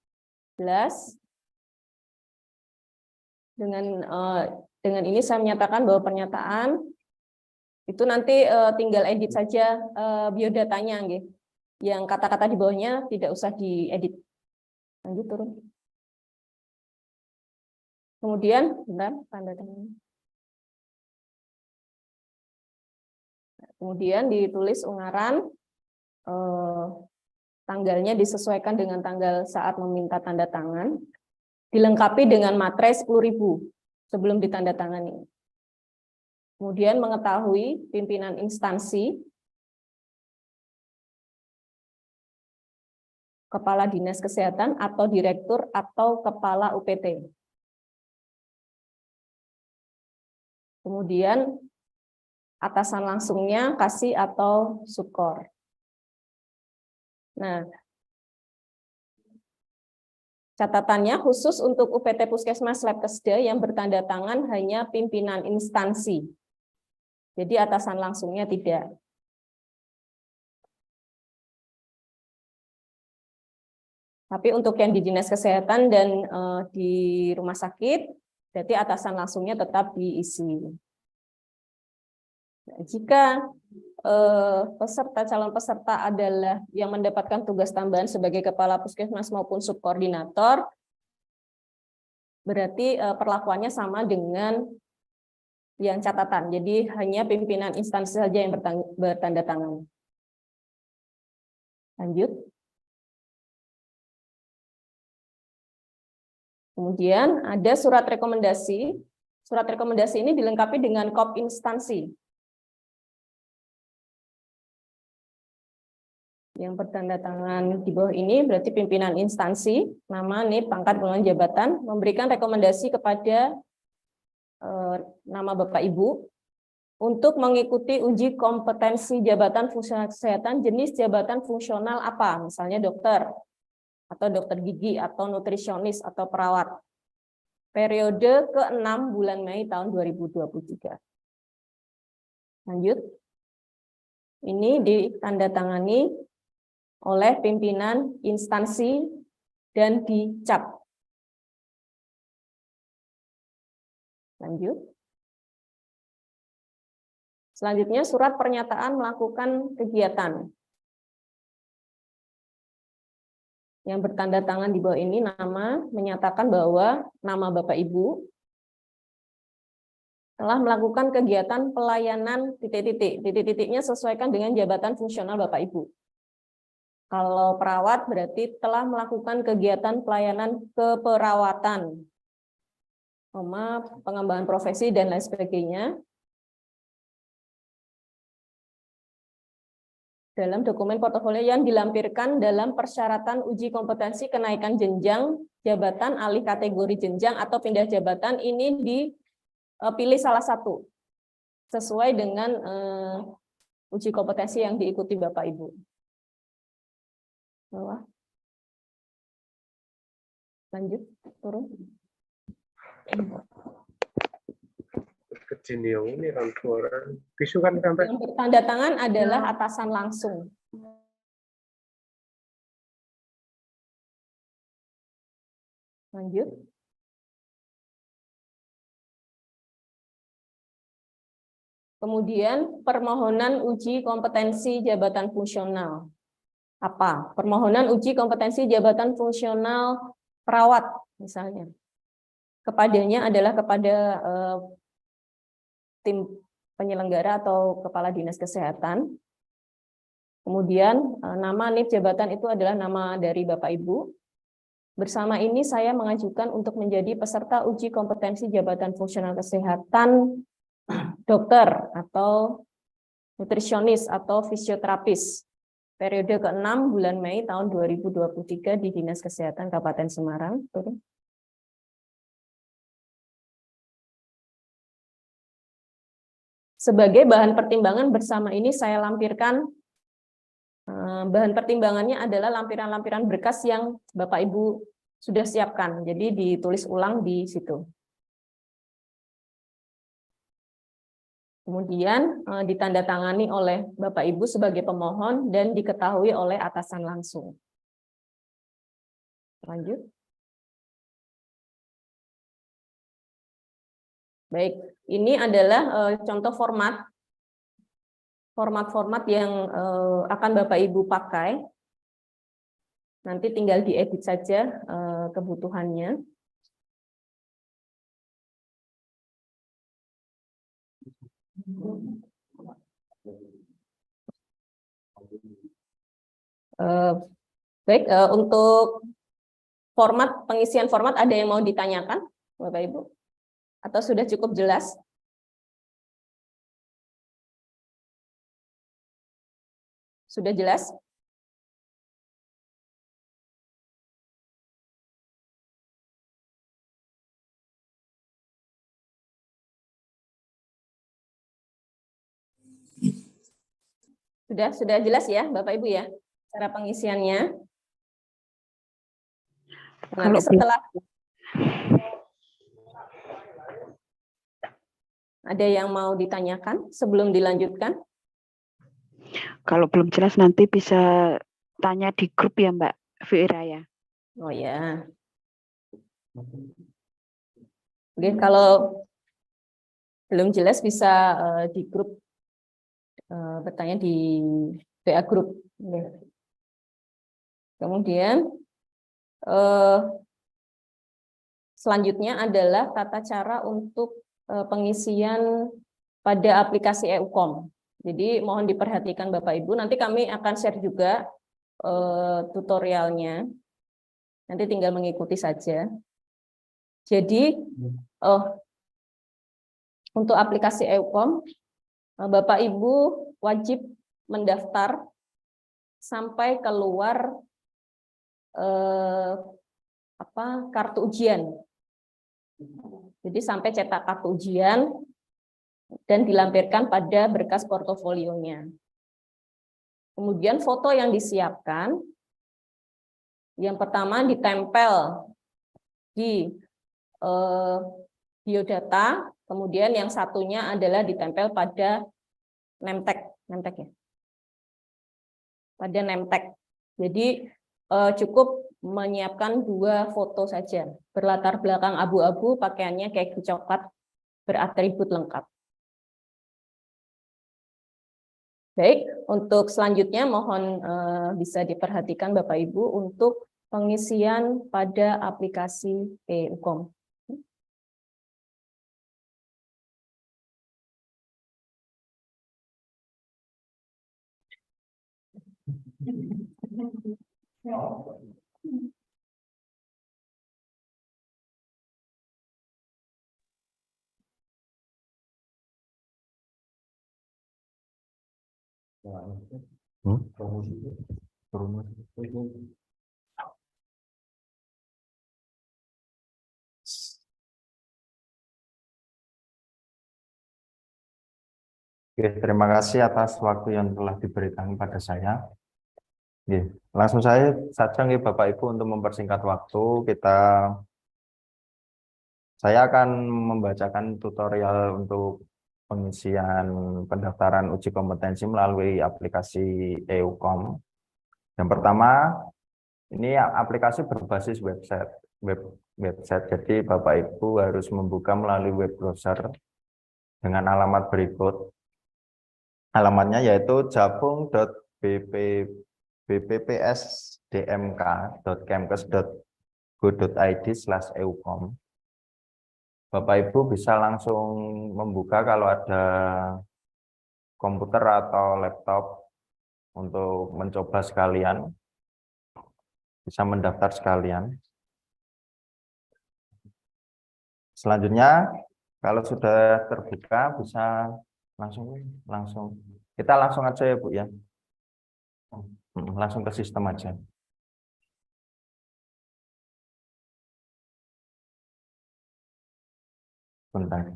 kelas. Dengan ini saya menyatakan bahwa pernyataan itu nanti tinggal edit saja biodatanya, yang kata-kata di bawahnya tidak usah diedit. Lanjut turun. Kemudian, bentar, tanda tangan. Kemudian ditulis unggaran, tanggalnya disesuaikan dengan tanggal saat meminta tanda tangan, dilengkapi dengan materai 10.000 sebelum ditandatangani. Kemudian mengetahui pimpinan instansi, kepala dinas kesehatan atau direktur atau kepala UPT. Kemudian atasan langsungnya kasih atau sukor. Nah, catatannya khusus untuk UPT Puskesmas Labkesda yang bertanda tangan hanya pimpinan instansi. Jadi atasan langsungnya tidak. Tapi untuk yang di dinas kesehatan dan di rumah sakit, berarti atasan langsungnya tetap diisi. Nah, jika calon peserta adalah yang mendapatkan tugas tambahan sebagai kepala puskesmas maupun subkoordinator, berarti perlakuannya sama dengan yang catatan. Jadi hanya pimpinan instansi saja yang bertanda tangan. Lanjut. Kemudian ada surat rekomendasi. Surat rekomendasi ini dilengkapi dengan kop instansi. Yang bertanda tangan di bawah ini berarti pimpinan instansi, nama, NIP, pangkat, golongan jabatan, memberikan rekomendasi kepada nama Bapak Ibu untuk mengikuti uji kompetensi jabatan fungsional kesehatan jenis jabatan fungsional apa, misalnya dokter, atau dokter gigi, atau nutrisionis, atau perawat. Periode ke-6 bulan Mei tahun 2023. Lanjut. Ini ditandatangani oleh pimpinan instansi dan dicap. Lanjut. Selanjutnya surat pernyataan melakukan kegiatan. yang bertanda tangan di bawah ini nama menyatakan bahwa nama Bapak Ibu telah melakukan kegiatan pelayanan titik-titiknya sesuaikan dengan jabatan fungsional Bapak Ibu. Kalau perawat berarti telah melakukan kegiatan pelayanan keperawatan, pengembangan profesi dan lain sebagainya. Dalam dokumen portofolio yang dilampirkan dalam persyaratan uji kompetensi kenaikan jenjang jabatan, alih kategori jenjang atau pindah jabatan, ini dipilih salah satu sesuai dengan uji kompetensi yang diikuti Bapak Ibu. Bawah. Lanjut, turun. Ini orang bisu kan sampai. Yang bertanda tangan adalah atasan langsung. Lanjut. Kemudian permohonan uji kompetensi jabatan fungsional. Apa? Permohonan uji kompetensi jabatan fungsional perawat misalnya. Kepadanya adalah kepada tim penyelenggara atau kepala dinas kesehatan. Kemudian nama NIP jabatan itu adalah nama dari Bapak Ibu. Bersama ini saya mengajukan untuk menjadi peserta uji kompetensi jabatan fungsional kesehatan dokter atau nutrisionis atau fisioterapis periode ke-6 bulan Mei tahun 2023 di Dinas Kesehatan Kabupaten Semarang. Sebagai bahan pertimbangan bersama ini saya lampirkan, bahan pertimbangannya adalah lampiran-lampiran berkas yang Bapak Ibu sudah siapkan, jadi ditulis ulang di situ. Kemudian ditandatangani oleh Bapak Ibu sebagai pemohon dan diketahui oleh atasan langsung. Lanjut. Baik, ini adalah contoh format yang akan Bapak Ibu pakai. Nanti tinggal diedit saja kebutuhannya. Baik, untuk pengisian format ada yang mau ditanyakan, Bapak Ibu? Atau sudah cukup jelas? Sudah jelas? Sudah jelas ya, Bapak Ibu ya, cara pengisiannya. Nanti setelah ada yang mau ditanyakan sebelum dilanjutkan? Kalau belum jelas nanti bisa tanya di grup ya Mbak Vira ya. Oh ya. Oke, kalau belum jelas bisa di grup, bertanya di WA grup. Kemudian selanjutnya adalah tata cara untuk pengisian pada aplikasi EUCOM. Jadi mohon diperhatikan Bapak Ibu, nanti kami akan share juga tutorialnya. Nanti tinggal mengikuti saja. Jadi untuk aplikasi EUCOM, Bapak Ibu wajib mendaftar sampai keluar kartu ujian. Jadi sampai cetak kartu ujian dan dilampirkan pada berkas portofolionya. Kemudian foto yang disiapkan, yang pertama ditempel di biodata, kemudian yang satunya adalah ditempel pada nemtek ya, pada nemtek. Jadi cukup menyiapkan 2 foto saja, berlatar belakang abu-abu, pakaiannya kayak coklat, beratribut lengkap. Baik, untuk selanjutnya mohon bisa diperhatikan Bapak Ibu untuk pengisian pada aplikasi e-ukom. Oke, terima kasih atas waktu yang telah diberikan pada saya. Oke, langsung saja nih Bapak Ibu untuk mempersingkat waktu, saya akan membacakan tutorial untuk pengisian pendaftaran uji kompetensi melalui aplikasi e-ukom. Yang pertama, ini aplikasi berbasis website. Jadi Bapak Ibu harus membuka melalui web browser dengan alamat berikut. Alamatnya yaitu jabung.bppsdmk.kemkes.go.id/eukom. Bapak Ibu bisa langsung membuka kalau ada komputer atau laptop untuk mencoba sekalian, bisa mendaftar sekalian. Selanjutnya, kalau sudah terbuka bisa langsung kita langsung aja ya Bu ya, langsung ke sistem aja. Bentar.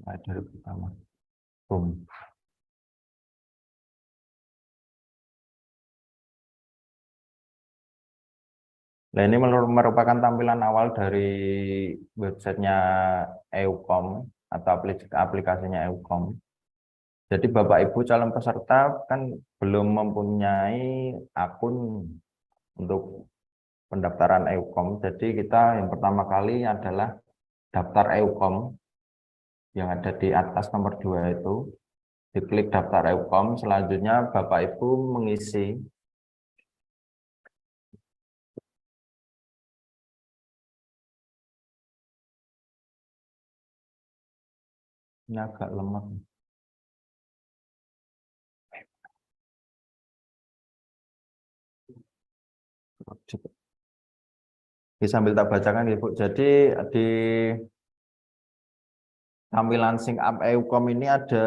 Nah, dari pertama. Boom. Nah, ini merupakan tampilan awal dari websitenya e-ukom atau aplikasinya e-ukom. Jadi Bapak Ibu calon peserta kan belum mempunyai akun untuk pendaftaran e-ukom. Jadi kita yang pertama kali adalah daftar e-ukom yang ada di atas nomor 2 itu. Diklik daftar e-ukom, selanjutnya Bapak Ibu mengisi ini agak lemah. Bisa sambil tak bacakan Ibu. Jadi di tampilan Sync Up e-ukom ini ada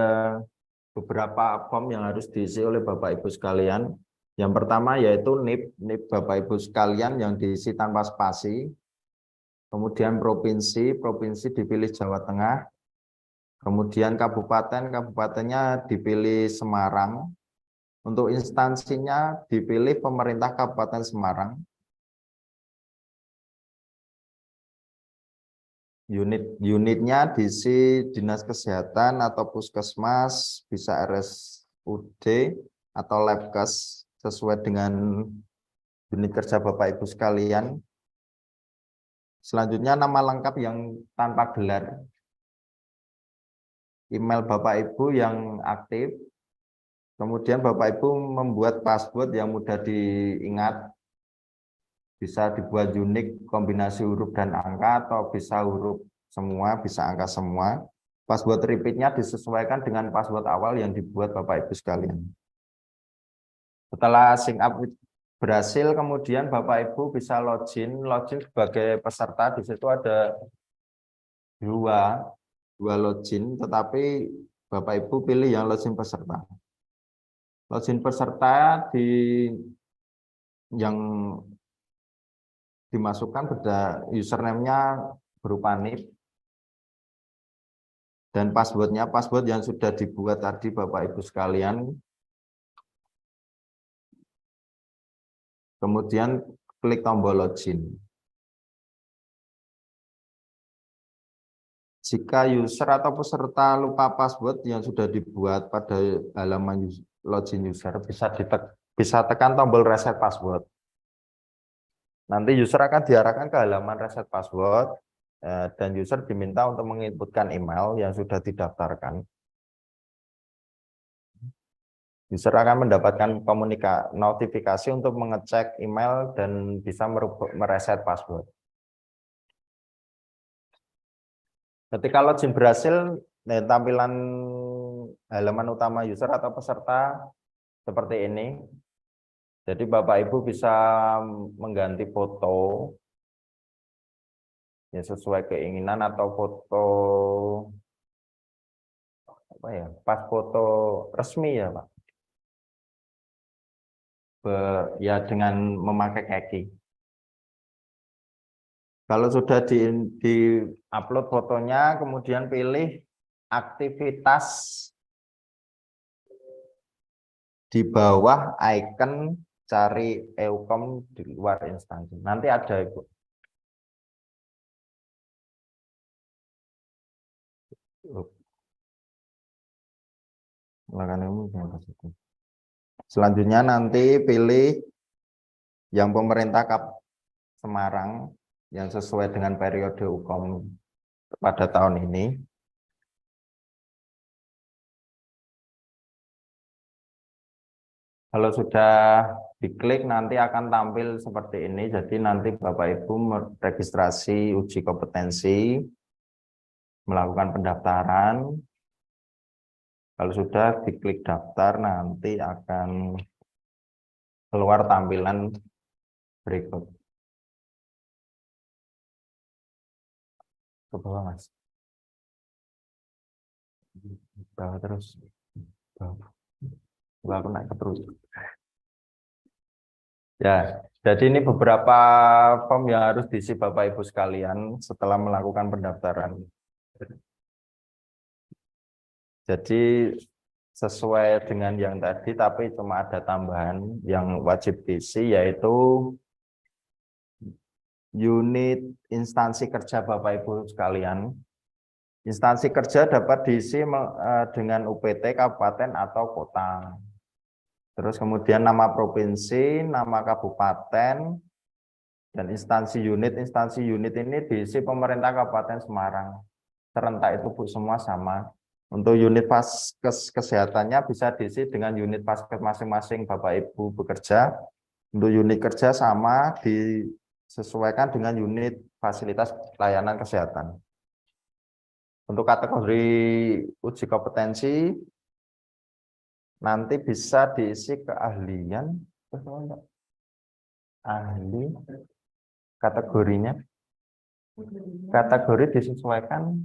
beberapa form yang harus diisi oleh Bapak Ibu sekalian. Yang pertama yaitu NIP Bapak Ibu sekalian yang diisi tanpa spasi. Kemudian provinsi dipilih Jawa Tengah. Kemudian kabupatennya dipilih Semarang. Untuk instansinya dipilih pemerintah Kabupaten Semarang. Unitnya diisi Dinas Kesehatan atau Puskesmas, bisa RSUD atau Labkes sesuai dengan unit kerja Bapak Ibu sekalian. Selanjutnya nama lengkap yang tanpa gelar. Email Bapak Ibu yang aktif. Kemudian Bapak Ibu membuat password yang mudah diingat. Bisa dibuat unik, kombinasi huruf dan angka, atau bisa huruf semua, bisa angka semua. Password repeatnya disesuaikan dengan password awal yang dibuat Bapak Ibu sekalian. Setelah sync up berhasil, kemudian Bapak Ibu bisa login sebagai peserta. Di situ ada dua login, tetapi Bapak Ibu pilih yang login peserta. Login peserta yang dimasukkan pada username-nya berupa NIP dan password yang sudah dibuat tadi Bapak Ibu sekalian. Kemudian klik tombol login. Jika user atau peserta lupa password yang sudah dibuat pada halaman login user, bisa tekan tombol reset password. Nanti user akan diarahkan ke halaman reset password dan user diminta untuk menginputkan email yang sudah didaftarkan. User akan mendapatkan notifikasi untuk mengecek email dan bisa mereset password. Ketika login berhasil, tampilan halaman utama user atau peserta seperti ini. Jadi Bapak Ibu bisa mengganti foto ya sesuai keinginan atau foto apa ya, pas foto resmi ya Pak. Ya dengan memakai kaki. Kalau sudah di-upload fotonya, kemudian pilih aktivitas di bawah icon cari EUCOM di luar instansi. Nanti ada Ibu. Selanjutnya nanti pilih yang pemerintah Semarang yang sesuai dengan periode UKOM pada tahun ini. Kalau sudah diklik nanti akan tampil seperti ini. Jadi nanti Bapak Ibu meregistrasi uji kompetensi, melakukan pendaftaran. Kalau sudah diklik daftar nanti akan keluar tampilan berikut. Ke bawah Mas. Bawah terus. Bawah. Aku naik terus. Ya, jadi ini beberapa form yang harus diisi Bapak Ibu sekalian setelah melakukan pendaftaran. Jadi sesuai dengan yang tadi, tapi cuma ada tambahan yang wajib diisi, yaitu unit instansi kerja Bapak Ibu sekalian. Instansi kerja dapat diisi dengan UPT, kabupaten, atau kota. Terus kemudian nama provinsi, nama kabupaten, dan instansi unit. Instansi unit ini diisi pemerintah Kabupaten Semarang. Serentak itu Bu, semua sama. Untuk unit vaskes kesehatannya bisa diisi dengan unit vaskes masing-masing Bapak Ibu bekerja. Untuk unit kerja sama disesuaikan dengan unit fasilitas layanan kesehatan. Untuk kategori uji kompetensi nanti bisa diisi keahlian, ahli kategorinya. Kategori disesuaikan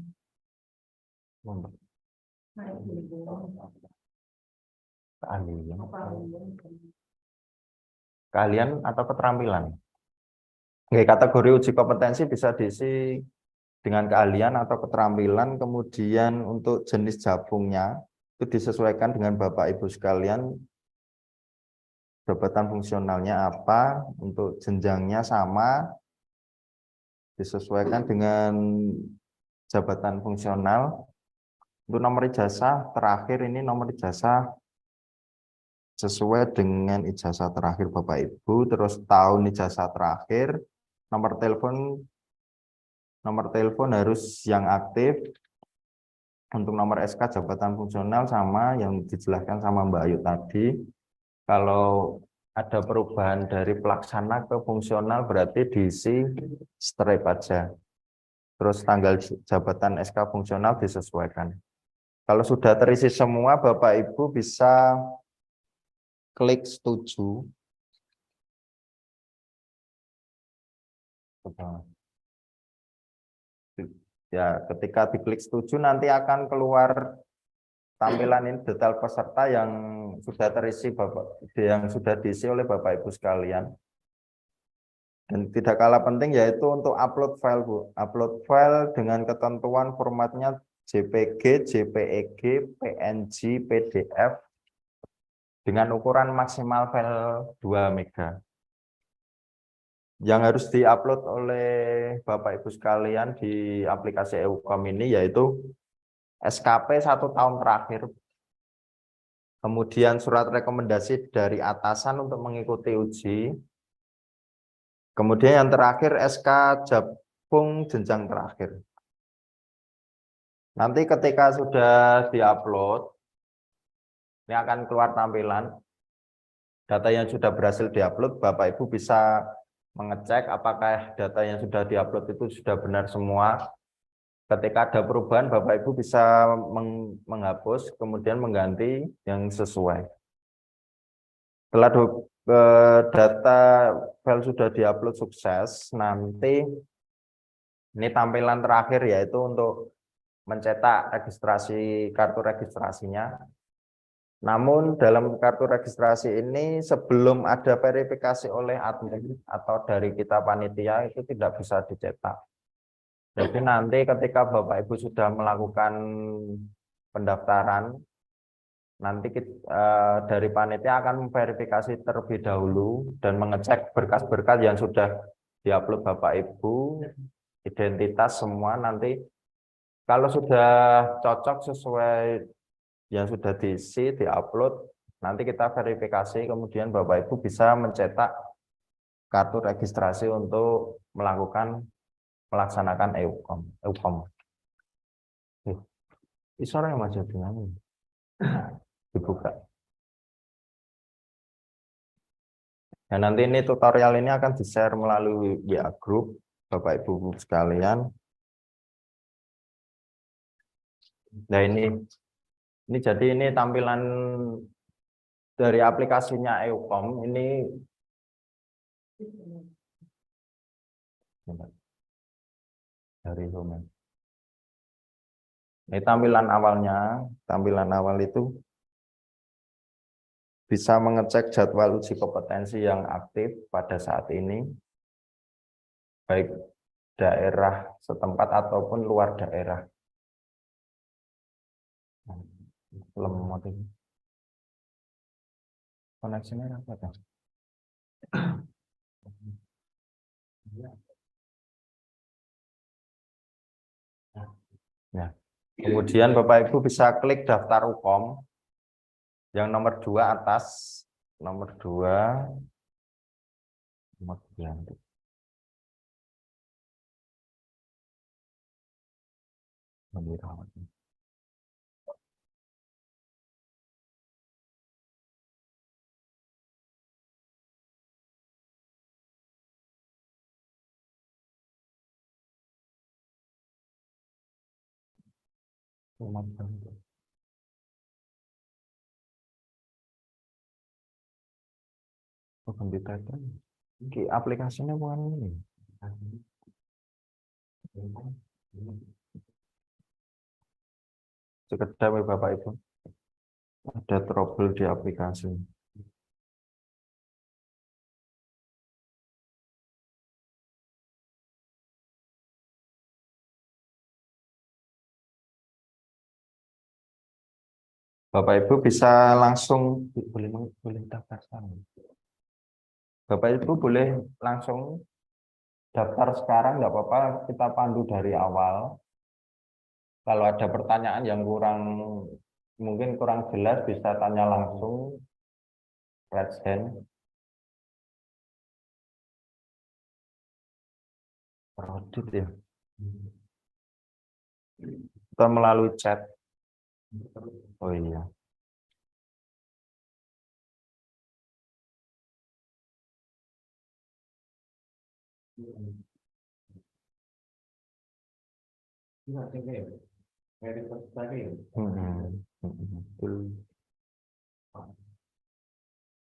keahlian atau keterampilan. Oke, kategori uji kompetensi bisa diisi dengan keahlian atau keterampilan, kemudian untuk jenis jabungnya itu disesuaikan dengan Bapak Ibu sekalian, jabatan fungsionalnya apa, untuk jenjangnya sama, disesuaikan dengan jabatan fungsional. Untuk nomor ijazah terakhir ini nomor ijazah sesuai dengan ijazah terakhir Bapak Ibu, terus tahun ijazah terakhir, nomor telepon harus yang aktif. Untuk nomor SK jabatan fungsional sama yang dijelaskan sama Mbak Ayu tadi. Kalau ada perubahan dari pelaksana ke fungsional berarti diisi strip aja. Terus tanggal jabatan SK fungsional disesuaikan. Kalau sudah terisi semua, Bapak Ibu bisa klik setuju. Ya, ketika diklik setuju nanti akan keluar tampilan ini detail peserta yang sudah terisi yang sudah diisi oleh Bapak Ibu sekalian. Dan tidak kalah penting yaitu untuk upload file Bu. Upload file dengan ketentuan formatnya JPG, JPEG, PNG, PDF dengan ukuran maksimal file 2 MB. Yang harus diupload oleh Bapak Ibu sekalian di aplikasi EUCOM ini yaitu SKP 1 tahun terakhir, kemudian surat rekomendasi dari atasan untuk mengikuti uji, kemudian yang terakhir SK jabung jenjang terakhir. Nanti ketika sudah diupload, Ini akan keluar tampilan. Data yang sudah berhasil diupload, Bapak Ibu bisa mengecek apakah data yang sudah diupload itu sudah benar semua. Ketika ada perubahan, Bapak Ibu bisa menghapus, kemudian mengganti yang sesuai. Setelah data file sudah diupload sukses, nanti ini tampilan terakhir yaitu untuk mencetak registrasi kartu registrasinya. Namun dalam kartu registrasi ini sebelum ada verifikasi oleh admin atau dari kita panitia itu tidak bisa dicetak. Jadi nanti ketika Bapak Ibu sudah melakukan pendaftaran, nanti dari panitia akan memverifikasi terlebih dahulu dan mengecek berkas-berkas yang sudah diupload Bapak Ibu, identitas semua. Nanti kalau sudah cocok sesuai yang sudah diisi, diupload, nanti kita verifikasi, kemudian Bapak Ibu bisa mencetak kartu registrasi untuk melaksanakan EUCOM. Isora yang masih dengan dibuka. Dan nanti ini tutorial ini akan di-share melalui WA group Bapak Ibu sekalian. Nah ini jadi ini tampilan dari aplikasinya EUCOM ini dari Zoom. Ini tampilan awalnya, tampilan awal itu bisa mengecek jadwal uji kompetensi yang aktif pada saat ini, baik daerah setempat ataupun luar daerah. Lemot ini. Koneksinya apa kan? Ya. Kemudian Bapak Ibu bisa klik daftar UKOM yang nomor 2 atas, nomor 2, nomor 2. Aplikasinya bukan ini. Sekedar Bapak Ibu, ada trouble di aplikasi. Bapak Ibu bisa langsung boleh daftar sekarang. Bapak Ibu boleh langsung daftar sekarang, nggak apa-apa, kita pandu dari awal. Kalau ada pertanyaan yang mungkin kurang jelas, bisa tanya langsung, raise hand. Audit ya. Kita melalui chat. Oh iya.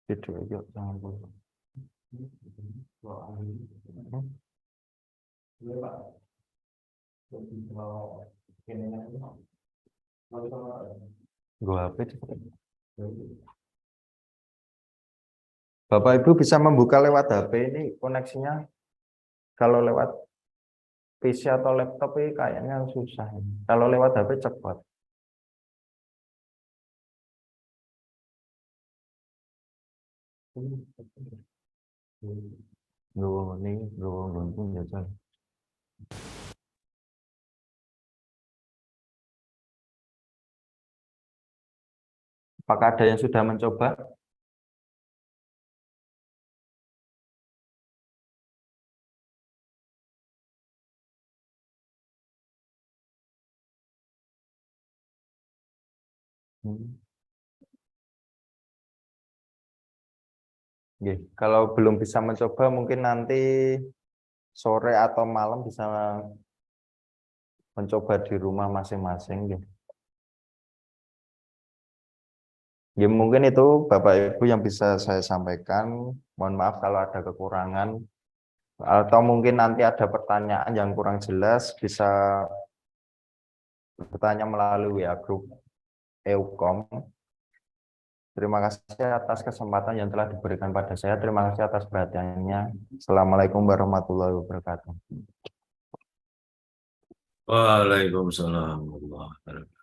Itu aja jangan lupa. Gua HP cepet. Bapak Ibu bisa membuka lewat HP ini koneksinya. Kalau lewat PC atau laptop ini kayaknya susah. Kalau lewat HP cepat. Apakah ada yang sudah mencoba? Nggih, kalau belum bisa mencoba mungkin nanti sore atau malam bisa mencoba di rumah masing-masing. Nggih. Ya mungkin itu Bapak Ibu yang bisa saya sampaikan. Mohon maaf kalau ada kekurangan. Atau mungkin nanti ada pertanyaan yang kurang jelas bisa bertanya melalui WA Group EUKOM. Terima kasih atas kesempatan yang telah diberikan pada saya. Terima kasih atas perhatiannya. Assalamualaikum warahmatullahi wabarakatuh. Waalaikumsalam warahmatullahi wabarakatuh.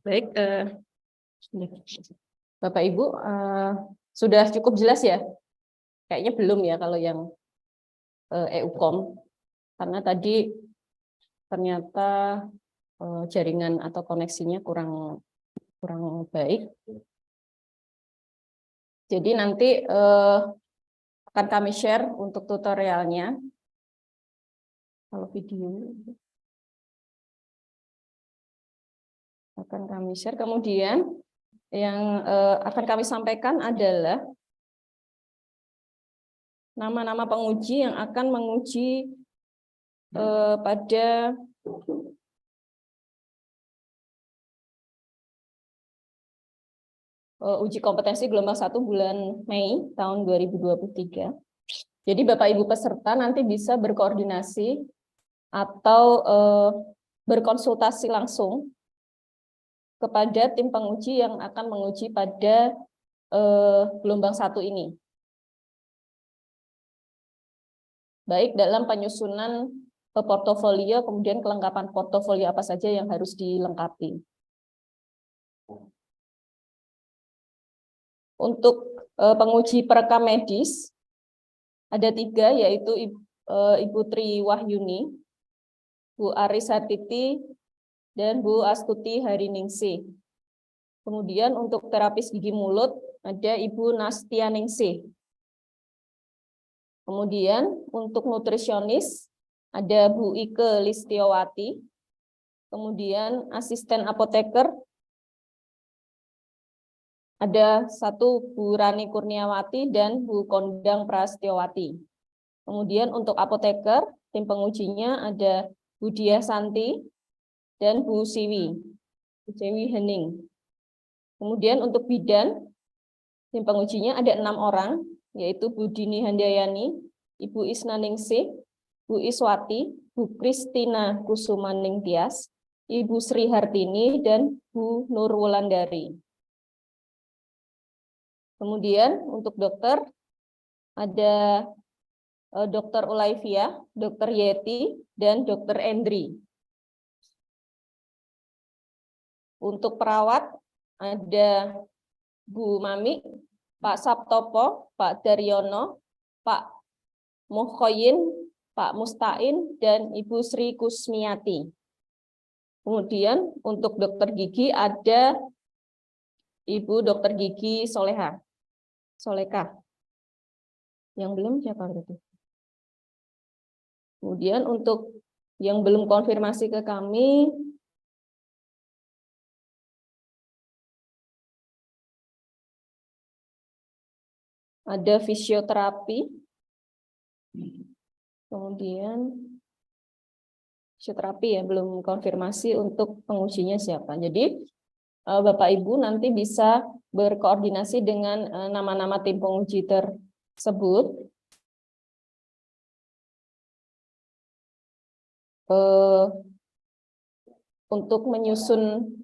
Baik, Bapak Ibu, sudah cukup jelas ya? Kayaknya belum ya kalau yang EUKOM, karena tadi ternyata jaringan atau koneksinya kurang baik. Jadi nanti akan kami share untuk tutorialnya. Kalau video akan kami share, kemudian yang akan kami sampaikan adalah nama-nama penguji yang akan menguji pada uji kompetensi gelombang 1 bulan Mei tahun 2023. Jadi Bapak Ibu peserta nanti bisa berkoordinasi atau berkonsultasi langsung kepada tim penguji yang akan menguji pada gelombang 1 ini. Baik dalam penyusunan portofolio, kemudian kelengkapan portofolio apa saja yang harus dilengkapi. Untuk penguji perekam medis, ada 3, yaitu Ibu Tri Wahyuni, Bu Arisatiti, dan Bu Astuti Hariningsih. Kemudian untuk terapis gigi mulut, ada Ibu Nastianingsih. Kemudian untuk nutrisionis, ada Bu Ike Listiowati. Kemudian asisten apoteker, ada 1 Bu Rani Kurniawati dan Bu Kondang Prastiowati. Kemudian untuk apoteker, tim pengujinya ada Bu Diah Santi dan Bu Siwi Hening. Kemudian untuk bidan, tim pengujinya ada 6 orang, yaitu Bu Dini Handayani, Ibu Isnaningsih, Bu Iswati, Bu Kristina Kusumaning Tias, Ibu Sri Hartini, dan Bu Nur Wulandari. Kemudian untuk dokter, ada Dr. Ulaivia, Dr. Yeti, dan Dr. Endri. Untuk perawat, ada Bu Mami, Pak Sabtopo, Pak Daryono, Pak Muhkoyin, Pak Mustain, dan Ibu Sri Kusmiati. Kemudian untuk dokter gigi ada Ibu Dokter Gigi Soleka. Yang belum siapa berarti? Kemudian untuk yang belum konfirmasi ke kami, ada fisioterapi, kemudian fisioterapi ya, belum konfirmasi untuk pengujinya siapa. Jadi Bapak Ibu nanti bisa berkoordinasi dengan nama-nama tim penguji tersebut untuk menyusun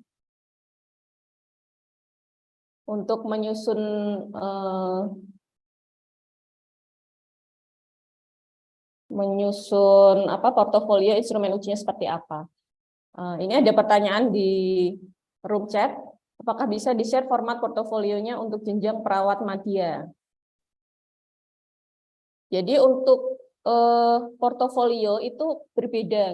portofolio instrumen ujinya seperti apa. Ini ada pertanyaan di room chat. Apakah bisa di-share format portofolionya untuk jenjang perawat madya? Jadi untuk portofolio itu berbeda.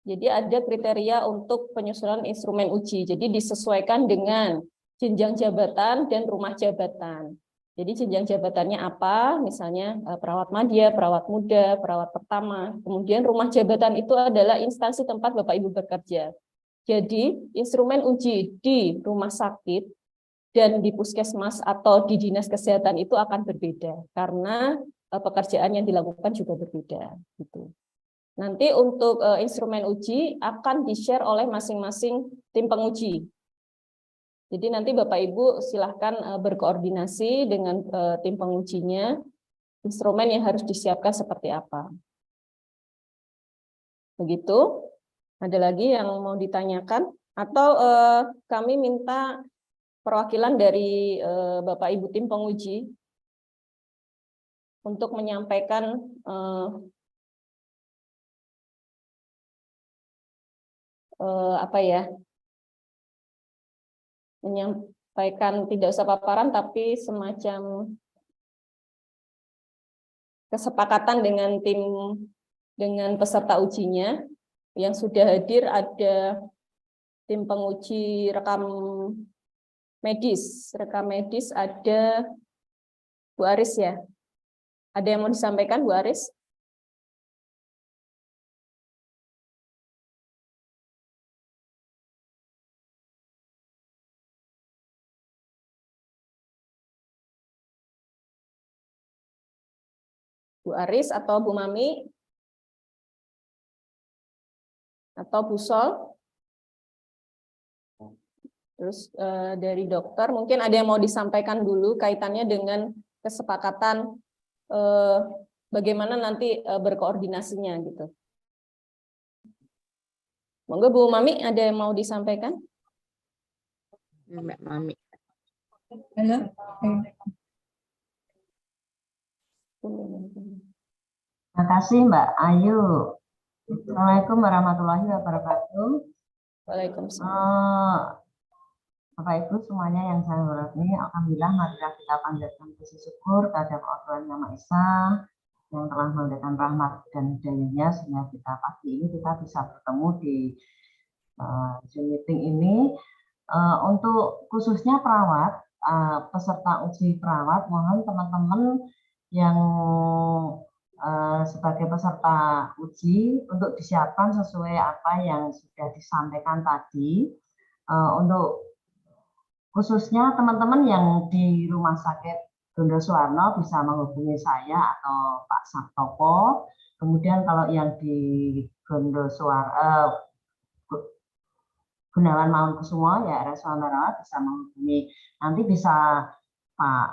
Jadi ada kriteria untuk penyusunan instrumen uji. Jadi disesuaikan dengan jenjang jabatan dan rumah jabatan. Jadi jenjang jabatannya apa? Misalnya perawat madya, perawat muda, perawat pertama. Kemudian rumah jabatan itu adalah instansi tempat Bapak Ibu bekerja. Jadi instrumen uji di rumah sakit dan di puskesmas atau di dinas kesehatan itu akan berbeda karena pekerjaan yang dilakukan juga berbeda. Gitu. Nanti untuk instrumen uji akan di-share oleh masing-masing tim penguji. Jadi nanti Bapak Ibu silahkan berkoordinasi dengan tim pengujinya, instrumen yang harus disiapkan seperti apa. Begitu. Ada lagi yang mau ditanyakan? Atau kami minta perwakilan dari Bapak Ibu tim penguji untuk menyampaikan apa ya? Menyampaikan tidak usah paparan tapi semacam kesepakatan dengan tim dengan peserta ujinya yang sudah hadir. Ada tim penguji rekam medis ada Bu Aris ya. Ada yang mau disampaikan Bu Aris? Bu Aris atau Bu Mami? Atau Bu Sol? Terus dari dokter, mungkin ada yang mau disampaikan dulu kaitannya dengan kesepakatan bagaimana nanti berkoordinasinya gitu. Monggo Bu Mami, ada yang mau disampaikan? Mbak Mami. Halo. Terima kasih Mbak Ayu. Assalamualaikum warahmatullahi wabarakatuh. Waalaikumsalam. Bapak Ibu semuanya yang saya hormati, alhamdulillah marilah kita panjatkan puji syukur kepada Allah Yang Maha Esa yang telah memberikan rahmat dan hidayahnya sehingga kita pagi ini kita bisa bertemu di Zoom meeting ini. Untuk khususnya perawat, peserta uji perawat, mohon teman-teman yang sebagai peserta uji untuk disiapkan sesuai apa yang sudah disampaikan tadi. Untuk khususnya teman-teman yang di Rumah Sakit Dondo Suwarno bisa menghubungi saya atau Pak Sabtopo. Kemudian kalau yang di Dondo Suwarno Gunawan Mangunkusumo ya RS Wambarawat bisa menghubungi. Nanti bisa Pak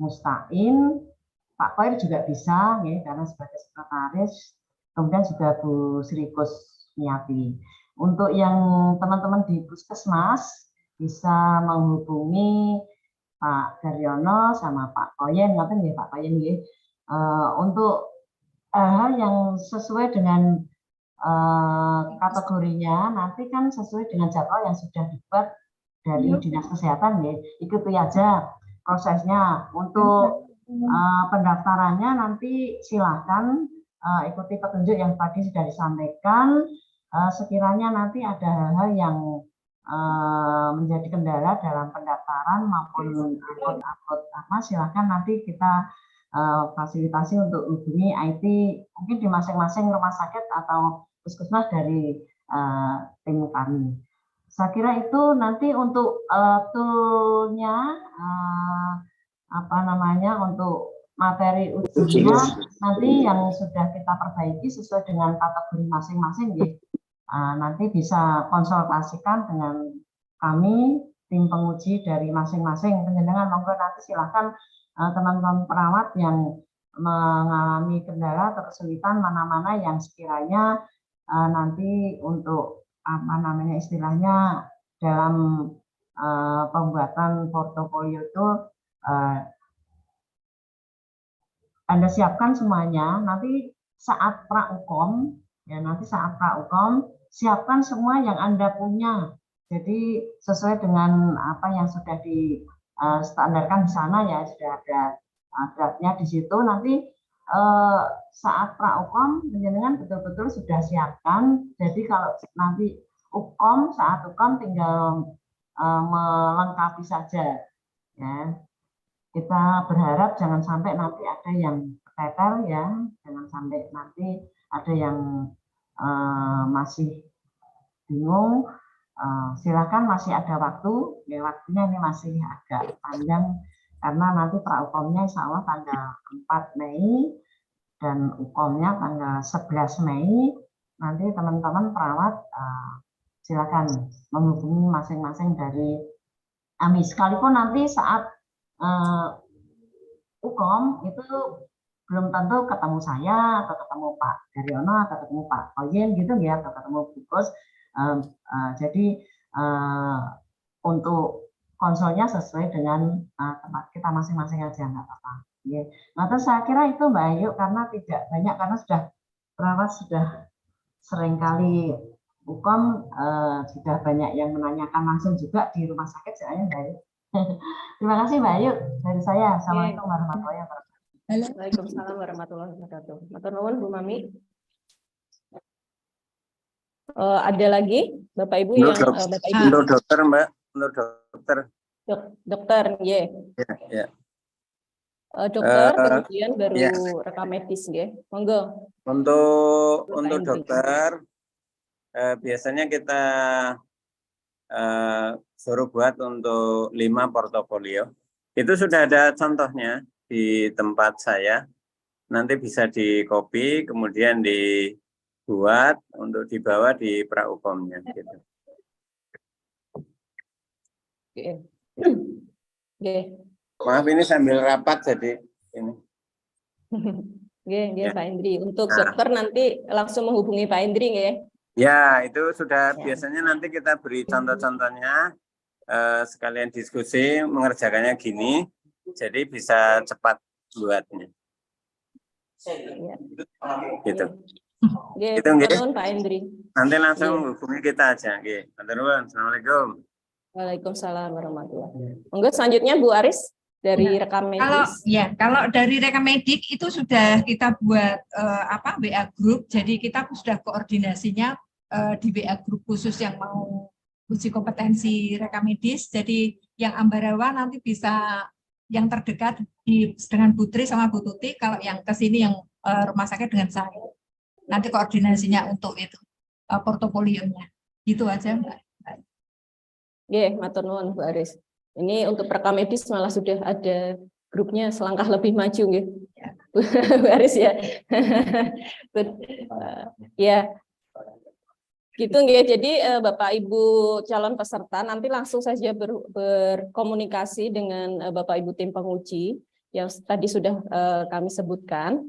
Mustain, Pak Koir juga bisa ya karena sebagai sekretaris. Kemudian juga Bu Sri Kusmiati. Untuk yang teman-teman di puskesmas bisa menghubungi Pak Daryono sama Pak Koyen, ngapain ya Pak Koyen ya, untuk hal yang sesuai dengan kategorinya nanti kan sesuai dengan jadwal yang sudah dibuat dari Dinas Kesehatan ya, ikuti aja prosesnya. Untuk pendaftarannya nanti silahkan ikuti petunjuk yang tadi sudah disampaikan. Sekiranya nanti ada hal-hal yang menjadi kendala dalam pendaftaran maupun upload apa, silahkan nanti kita fasilitasi untuk hubungi IT mungkin di masing-masing rumah sakit atau puskesmas dari tim kami. Saya kira itu nanti untuk toolnya apa namanya untuk materi ujinya nanti yang sudah kita perbaiki sesuai dengan kategori masing-masing ya. Nanti bisa konsultasikan dengan kami tim penguji dari masing-masing penjenengan. Monggo nanti silahkan teman-teman perawat yang mengalami kendala atau kesulitan mana-mana yang sekiranya nanti untuk apa namanya istilahnya dalam pembuatan portofolio itu Anda siapkan semuanya. Nanti saat pra-ukom ya, nanti saat pra-ukom siapkan semua yang Anda punya. Jadi sesuai dengan apa yang sudah di standarkan di sana ya, sudah ada draftnya di situ. Nanti saat pra-ukom penjenengan betul-betul sudah siapkan. Jadi kalau nanti saat ukom tinggal melengkapi saja ya. Kita berharap jangan sampai nanti ada yang keteter ya, jangan sampai nanti ada yang masih bingung. Silakan, masih ada waktu ya, waktunya ini masih agak panjang karena nanti pra-ukomnya insya Allah tanggal 4 Mei dan ukomnya tanggal 11 Mei. Nanti teman-teman perawat silakan menghubungi masing-masing dari AMI. Sekalipun nanti saat ukom itu belum tentu ketemu saya atau ketemu Pak Daryono atau ketemu Pak Koyen gitu ya, atau ketemu Bukos. Jadi untuk konsolnya sesuai dengan tempat kita masing-masing aja, nggak apa-apa. Nah, terus saya kira itu Mbak Ayu, karena tidak banyak, karena sudah perawat sudah seringkali ukom, sudah banyak yang menanyakan langsung juga di rumah sakit soalnya Mbak Ayu. Terima kasih Mbak Ayu dari saya. Assalamualaikum warahmatullahi wabarakatuh. Waalaikumsalam warahmatullahi wabarakatuh. Matur nuwun Bu Mami. Ada lagi Bapak Ibu yang Bapak Ibu. Untuk dokter Mbak, untuk dokter. Dokter, ya. Ya. Dokter, kemudian baru rekam medis, ya. Monggo. Untuk dokter, biasanya kita suruh buat untuk 5 portofolio. Itu sudah ada contohnya di tempat saya. Nanti bisa di-copy, kemudian dibuat untuk dibawa di pra-ukomnya. Gitu. Maaf ini sambil rapat jadi ini. Pak Indri. Untuk dokter nanti langsung menghubungi Pak Indri, ya. Ya, itu sudah biasanya nanti kita beri contoh-contohnya, sekalian diskusi mengerjakannya gini, jadi bisa cepat buatnya. Gitu. Gitu Pak Indri. Nanti langsung hubungi kita aja. Assalamualaikum. Waalaikumsalam warahmatullahi wabarakatuh. Monggo selanjutnya Bu Aris dari rekam medis. Kalau dari rekam medik itu sudah kita buat WA group, jadi kita sudah koordinasinya di WA group khusus yang mau uji kompetensi rekam medis. Jadi yang Ambarawa nanti bisa yang terdekat dengan Putri sama Bu Tuti, kalau yang ke sini yang rumah sakit dengan saya. Nanti koordinasinya untuk itu portofolionya. Gitu aja Mbak. Matur nuwun Bu Aris. Ini untuk rekam medis malah sudah ada grupnya selangkah lebih maju, ya. Bu Aris ya. Ya. Gitu nggih. Jadi Bapak Ibu calon peserta nanti langsung saja berkomunikasi dengan Bapak Ibu tim penguji yang tadi sudah kami sebutkan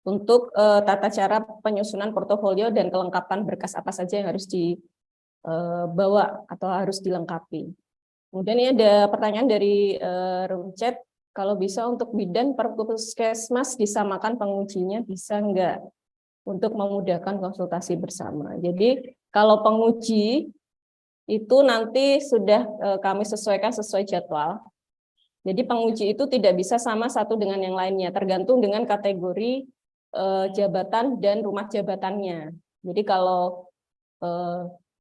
untuk tata cara penyusunan portofolio dan kelengkapan berkas apa saja yang harus dibawa atau harus dilengkapi. Kemudian ini ada pertanyaan dari room chat, kalau bisa untuk bidan per puskesmas disamakan pengujinya, bisa enggak? Untuk memudahkan konsultasi bersama. Jadi kalau penguji itu nanti sudah kami sesuaikan sesuai jadwal. Jadi penguji itu tidak bisa sama satu dengan yang lainnya, tergantung dengan kategori jabatan dan rumah jabatannya. Jadi kalau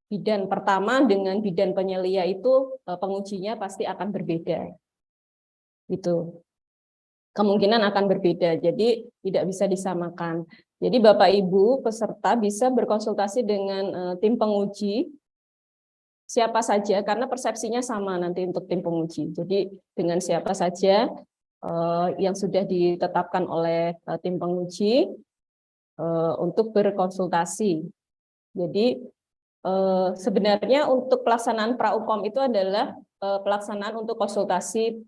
bidan pertama dengan bidan penyelia itu pengujinya pasti akan berbeda. Gitu. Kemungkinan akan berbeda, jadi tidak bisa disamakan. Jadi Bapak Ibu peserta bisa berkonsultasi dengan tim penguji siapa saja, karena persepsinya sama nanti untuk tim penguji. Jadi dengan siapa saja yang sudah ditetapkan oleh tim penguji untuk berkonsultasi. Jadi sebenarnya untuk pelaksanaan pra-ukom itu adalah pelaksanaan untuk konsultasi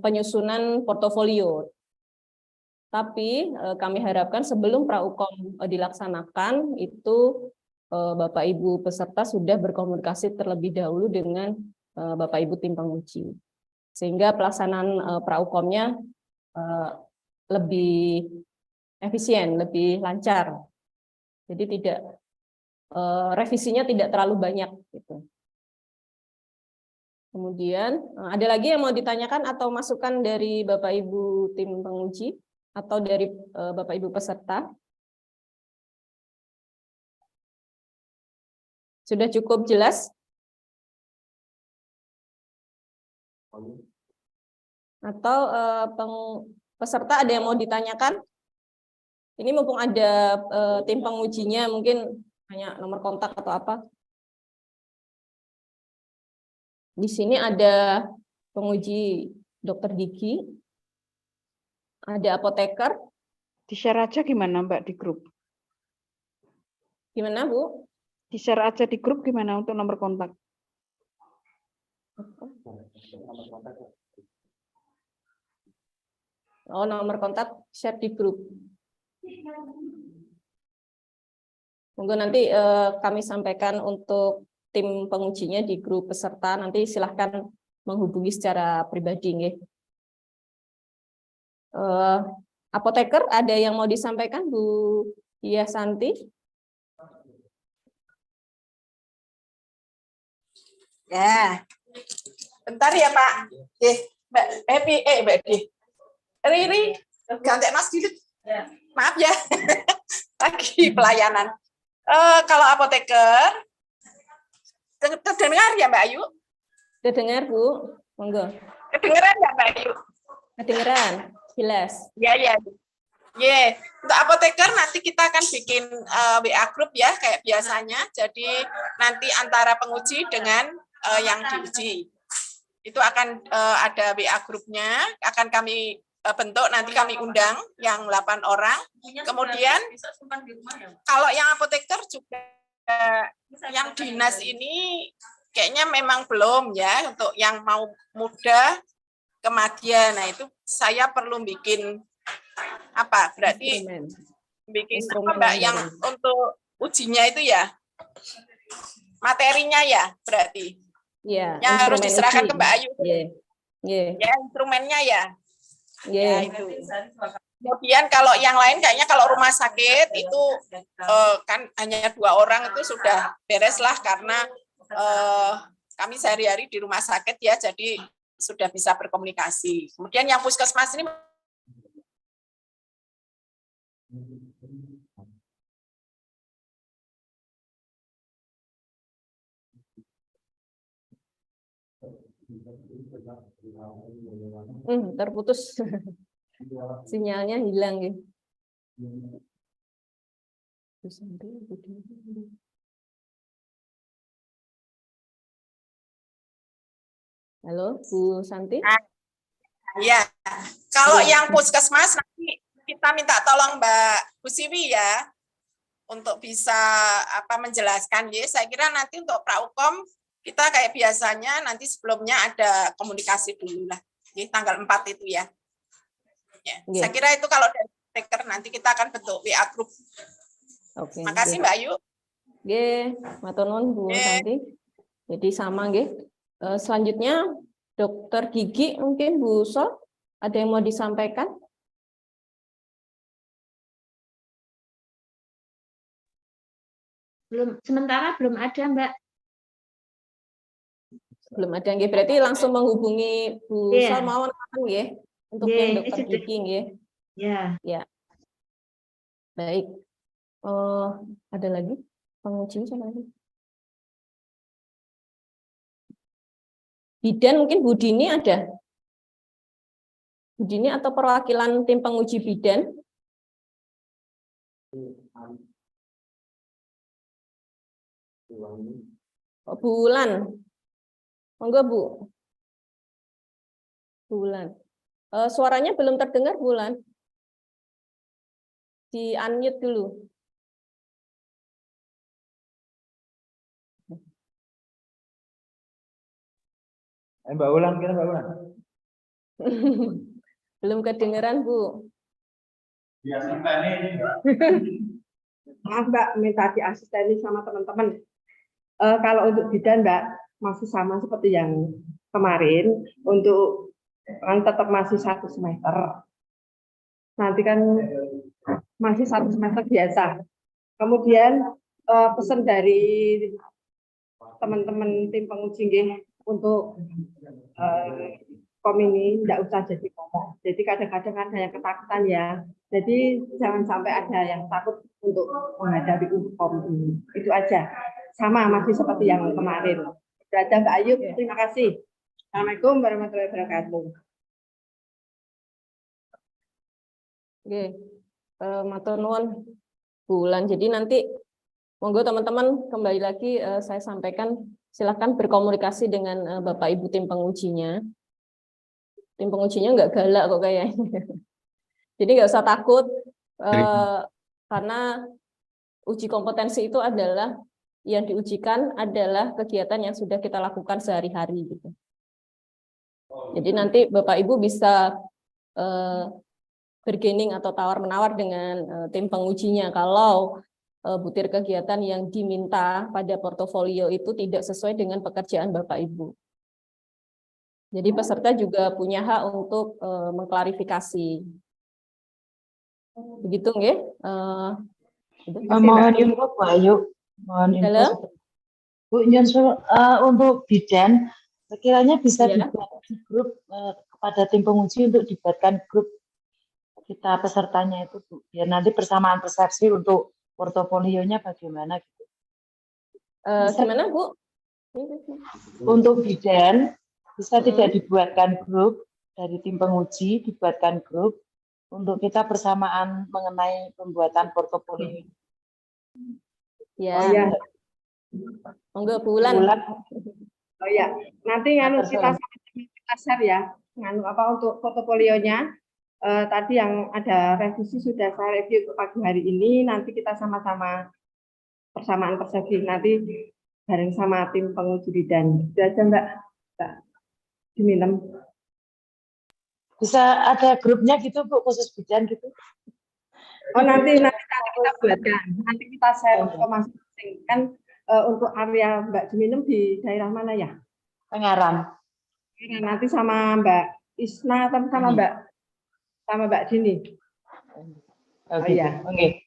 penyusunan portofolio. Tapi kami harapkan sebelum pra-ukom dilaksanakan itu Bapak Ibu peserta sudah berkomunikasi terlebih dahulu dengan Bapak Ibu tim penguji, sehingga pelaksanaan pra-ukomnya lebih efisien, lebih lancar. Jadi tidak revisinya tidak terlalu banyak gitu. Kemudian ada lagi yang mau ditanyakan atau masukan dari Bapak Ibu tim penguji atau dari Bapak Ibu peserta? Sudah cukup jelas? Atau peserta ada yang mau ditanyakan? Ini mumpung ada tim pengujinya, mungkin hanya nomor kontak atau apa? Di sini ada penguji dokter gigi, ada apoteker. Di-share aja gimana Mbak di grup? Gimana Bu? Di-share aja di grup gimana untuk nomor kontak? Oh, nomor kontak share di grup. Monggo nanti kami sampaikan untuk tim pengujinya di grup peserta, nanti silahkan menghubungi secara pribadi. Nggih. Apoteker, ada yang mau disampaikan Bu Iya Santi? Ya, bentar ya Pak. Mbak Epi, Mbak Di. Riri, ganti Mas Dilit. Maaf ya, lagi pelayanan. Kalau apoteker, terdengar ya Mbak Ayu? Terdengar Bu, monggo. Kedengeran ya Mbak Ayu? Kedengeran, jelas. Ya. Untuk apoteker nanti kita akan bikin WA group ya kayak biasanya. Jadi nanti antara penguji dengan yang diuji itu akan ada WA grupnya, akan kami bentuk, nanti kami undang yang 8 orang. Kemudian kalau yang apoteker juga yang dinas ini kayaknya memang belum ya, untuk yang mau muda kemadya. Nah itu saya perlu bikin apa, berarti bikin apa Mbak yang untuk ujinya itu ya, materinya ya berarti ya, yang harus diserahkan ke Mbak Ayu. Ya, instrumennya ya. Ya itu. Kemudian kalau yang lain kayaknya kalau rumah sakit itu kan hanya 2 orang itu sudah beres lah, karena kami sehari-hari di rumah sakit ya, jadi sudah bisa berkomunikasi. Kemudian yang puskesmas ini terputus. Sinyalnya hilang ya. Halo, Bu Santi. Ya, kalau yang puskesmas nanti kita minta tolong Mbak Bu Siwi ya untuk bisa menjelaskan ya. Saya kira nanti untuk Praukom kita kayak biasanya nanti sebelumnya ada komunikasi dulu lah. Jadi tanggal 4 itu ya. Saya kira itu kalau dari speaker nanti kita akan bentuk WA group. Oke. Makasih Mbak Ayu. Nggih, matur nuwun Bu Santi. Jadi sama nggih. Selanjutnya dokter gigi mungkin Bu Sol, ada yang mau disampaikan? Sementara belum ada Mbak. Belum ada nggih, berarti langsung menghubungi Bu Sol mawon nggih untuk yang dokter gigi nggih. Ya. Baik. Ada lagi penguji siapa lagi? Bidan mungkin Bu Dini ada? Bu Dini atau perwakilan tim penguji bidan? Bulan. Monggo Bu. Bulan. Suaranya belum terdengar Bulan. Di unmute dulu. Mbak Ulan, kita Mbak Ulan. Belum kedengeran Bu. Maaf Mbak, minta diasisteni sama teman-teman. Kalau untuk bidan Mbak, masih sama seperti yang kemarin, untuk kan tetap masih 1 semester. Nanti kan masih 1 semester biasa. Kemudian pesan dari teman-teman tim penguji nggih untuk kom ini tidak usah jadi ngomong. Jadi kadang-kadang ada yang ketakutan ya. Jadi jangan sampai ada yang takut untuk menghadapi kom ini. Itu aja. Sama masih seperti yang kemarin. Itu aja Mbak Ayu. Terima kasih. Assalamualaikum warahmatullahi wabarakatuh. Oke, matur nuwun Bulan. Jadi nanti monggo teman-teman kembali lagi saya sampaikan, silakan berkomunikasi dengan Bapak Ibu tim pengujinya. Tim pengujinya nggak galak kok kayaknya. Jadi nggak usah takut karena uji kompetensi itu adalah yang diujikan adalah kegiatan yang sudah kita lakukan sehari-hari gitu. Jadi nanti Bapak Ibu bisa bergaining atau tawar-menawar dengan tim pengujinya kalau butir kegiatan yang diminta pada portofolio itu tidak sesuai dengan pekerjaan Bapak Ibu. Jadi peserta juga punya hak untuk mengklarifikasi. Begitu nggih? Mohon info Bu Ayu. Mohon info. Bu Nyunsul, untuk bidan sekiranya bisa dibuat di grup kepada tim penguji untuk dibuatkan grup kita pesertanya itu Bu, biar nanti persamaan persepsi untuk portofolionya bagaimana gitu. Gimana Bu? Untuk bidan bisa tidak dibuatkan grup dari tim penguji, dibuatkan grup untuk kita persamaan mengenai pembuatan portofolio. Ya. Oh ya. Monggo Bulan. Oh ya, nanti nganu kita share ya, nganu apa untuk portofolionya. Tadi yang ada revisi sudah saya review untuk pagi hari ini, nanti kita sama-sama persamaan persepsi nanti bareng sama tim penguji bidan. Itu aja Mbak diminum. Bisa ada grupnya gitu Bu, khusus bidan gitu? Oh nanti kita buatkan, nanti kita share ke masing-masing kan untuk area Mbak Juminum di daerah mana ya? Pengarang. Nanti sama Mbak Isna atau sama Mbak Dini. Oh iya, nanti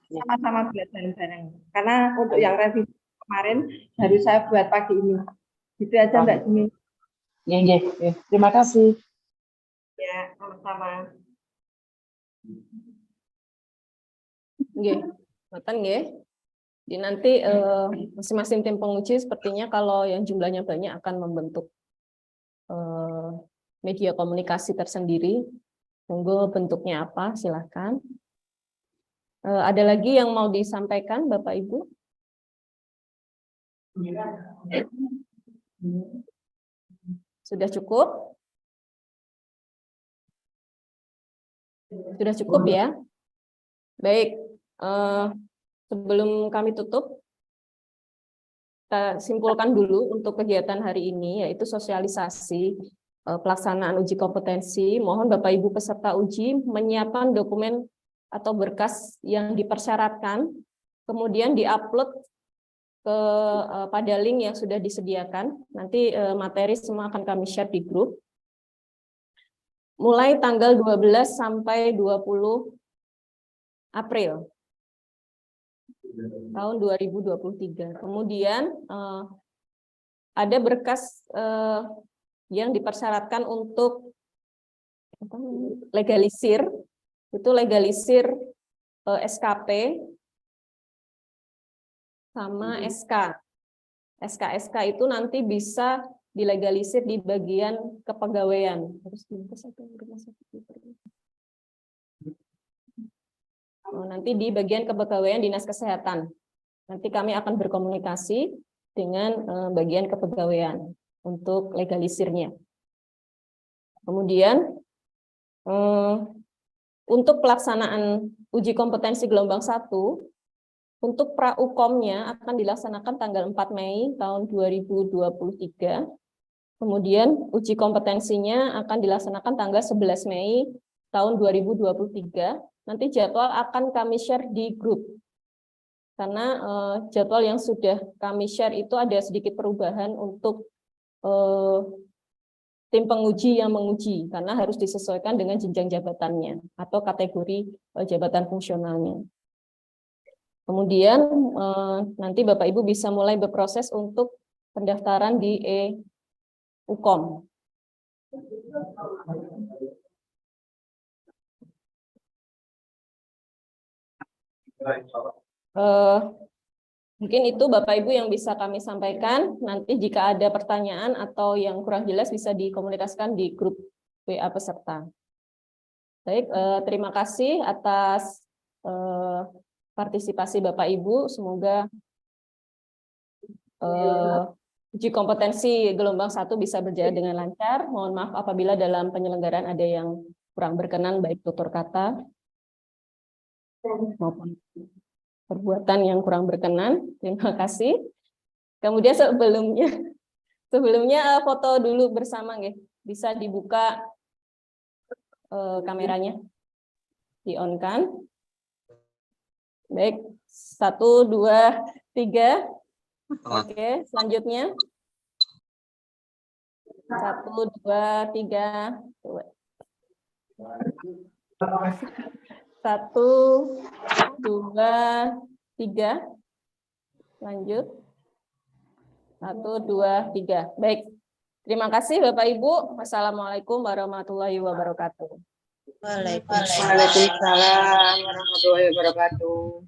sama-sama buat bareng-bareng. Karena untuk yang revisi kemarin baru saya buat pagi ini. Gitu aja Mbak Dini. Ya. Terima kasih. Ya, sama-sama. Nggih, ngoten nggih. Jadi nanti masing-masing tim penguji sepertinya kalau yang jumlahnya banyak akan membentuk media komunikasi tersendiri. Monggo bentuknya apa, silakan. Ada lagi yang mau disampaikan Bapak Ibu? Sudah cukup? Sudah cukup ya? Baik, sebelum kami tutup, kita simpulkan dulu untuk kegiatan hari ini, yaitu sosialisasi pelaksanaan uji kompetensi. Mohon Bapak Ibu peserta uji menyiapkan dokumen atau berkas yang dipersyaratkan, kemudian diupload pada link yang sudah disediakan. Nanti materi semua akan kami share di grup. Mulai tanggal 12 sampai 20 April tahun 2023. Kemudian ada berkas yang dipersyaratkan untuk legalisir, itu legalisir SKP sama SK. SK itu nanti bisa dilegalisir di bagian kepegawaian. Nanti di bagian kepegawaian Dinas Kesehatan. Nanti kami akan berkomunikasi dengan bagian kepegawaian untuk legalisirnya. Kemudian untuk pelaksanaan uji kompetensi gelombang 1, untuk pra-ukomnya akan dilaksanakan tanggal 4 Mei tahun 2023. Kemudian uji kompetensinya akan dilaksanakan tanggal 11 Mei tahun 2023. Nanti jadwal akan kami share di grup. Karena jadwal yang sudah kami share itu ada sedikit perubahan untuk tim penguji yang menguji, karena harus disesuaikan dengan jenjang jabatannya atau kategori jabatan fungsionalnya. Kemudian nanti Bapak Ibu bisa mulai berproses untuk pendaftaran di e-ukom. Mungkin itu Bapak Ibu yang bisa kami sampaikan. Nanti jika ada pertanyaan atau yang kurang jelas bisa dikomunikasikan di grup WA peserta. Baik, terima kasih atas partisipasi Bapak Ibu. Semoga uji kompetensi gelombang 1 bisa berjalan dengan lancar. Mohon maaf apabila dalam penyelenggaraan ada yang kurang berkenan, baik tutur kata maupun perbuatan yang kurang berkenan. Terima kasih. Kemudian sebelumnya foto dulu bersama, nggih. Bisa dibuka kameranya, di-on kan. Baik, 1, 2, 3. Oke, selanjutnya 1, 2, 3. 1, 2, 3. Lanjut. 1, 2, 3. Baik. Terima kasih Bapak Ibu. Wassalamualaikum warahmatullahi wabarakatuh. Waalaikumsalam warahmatullahi wabarakatuh.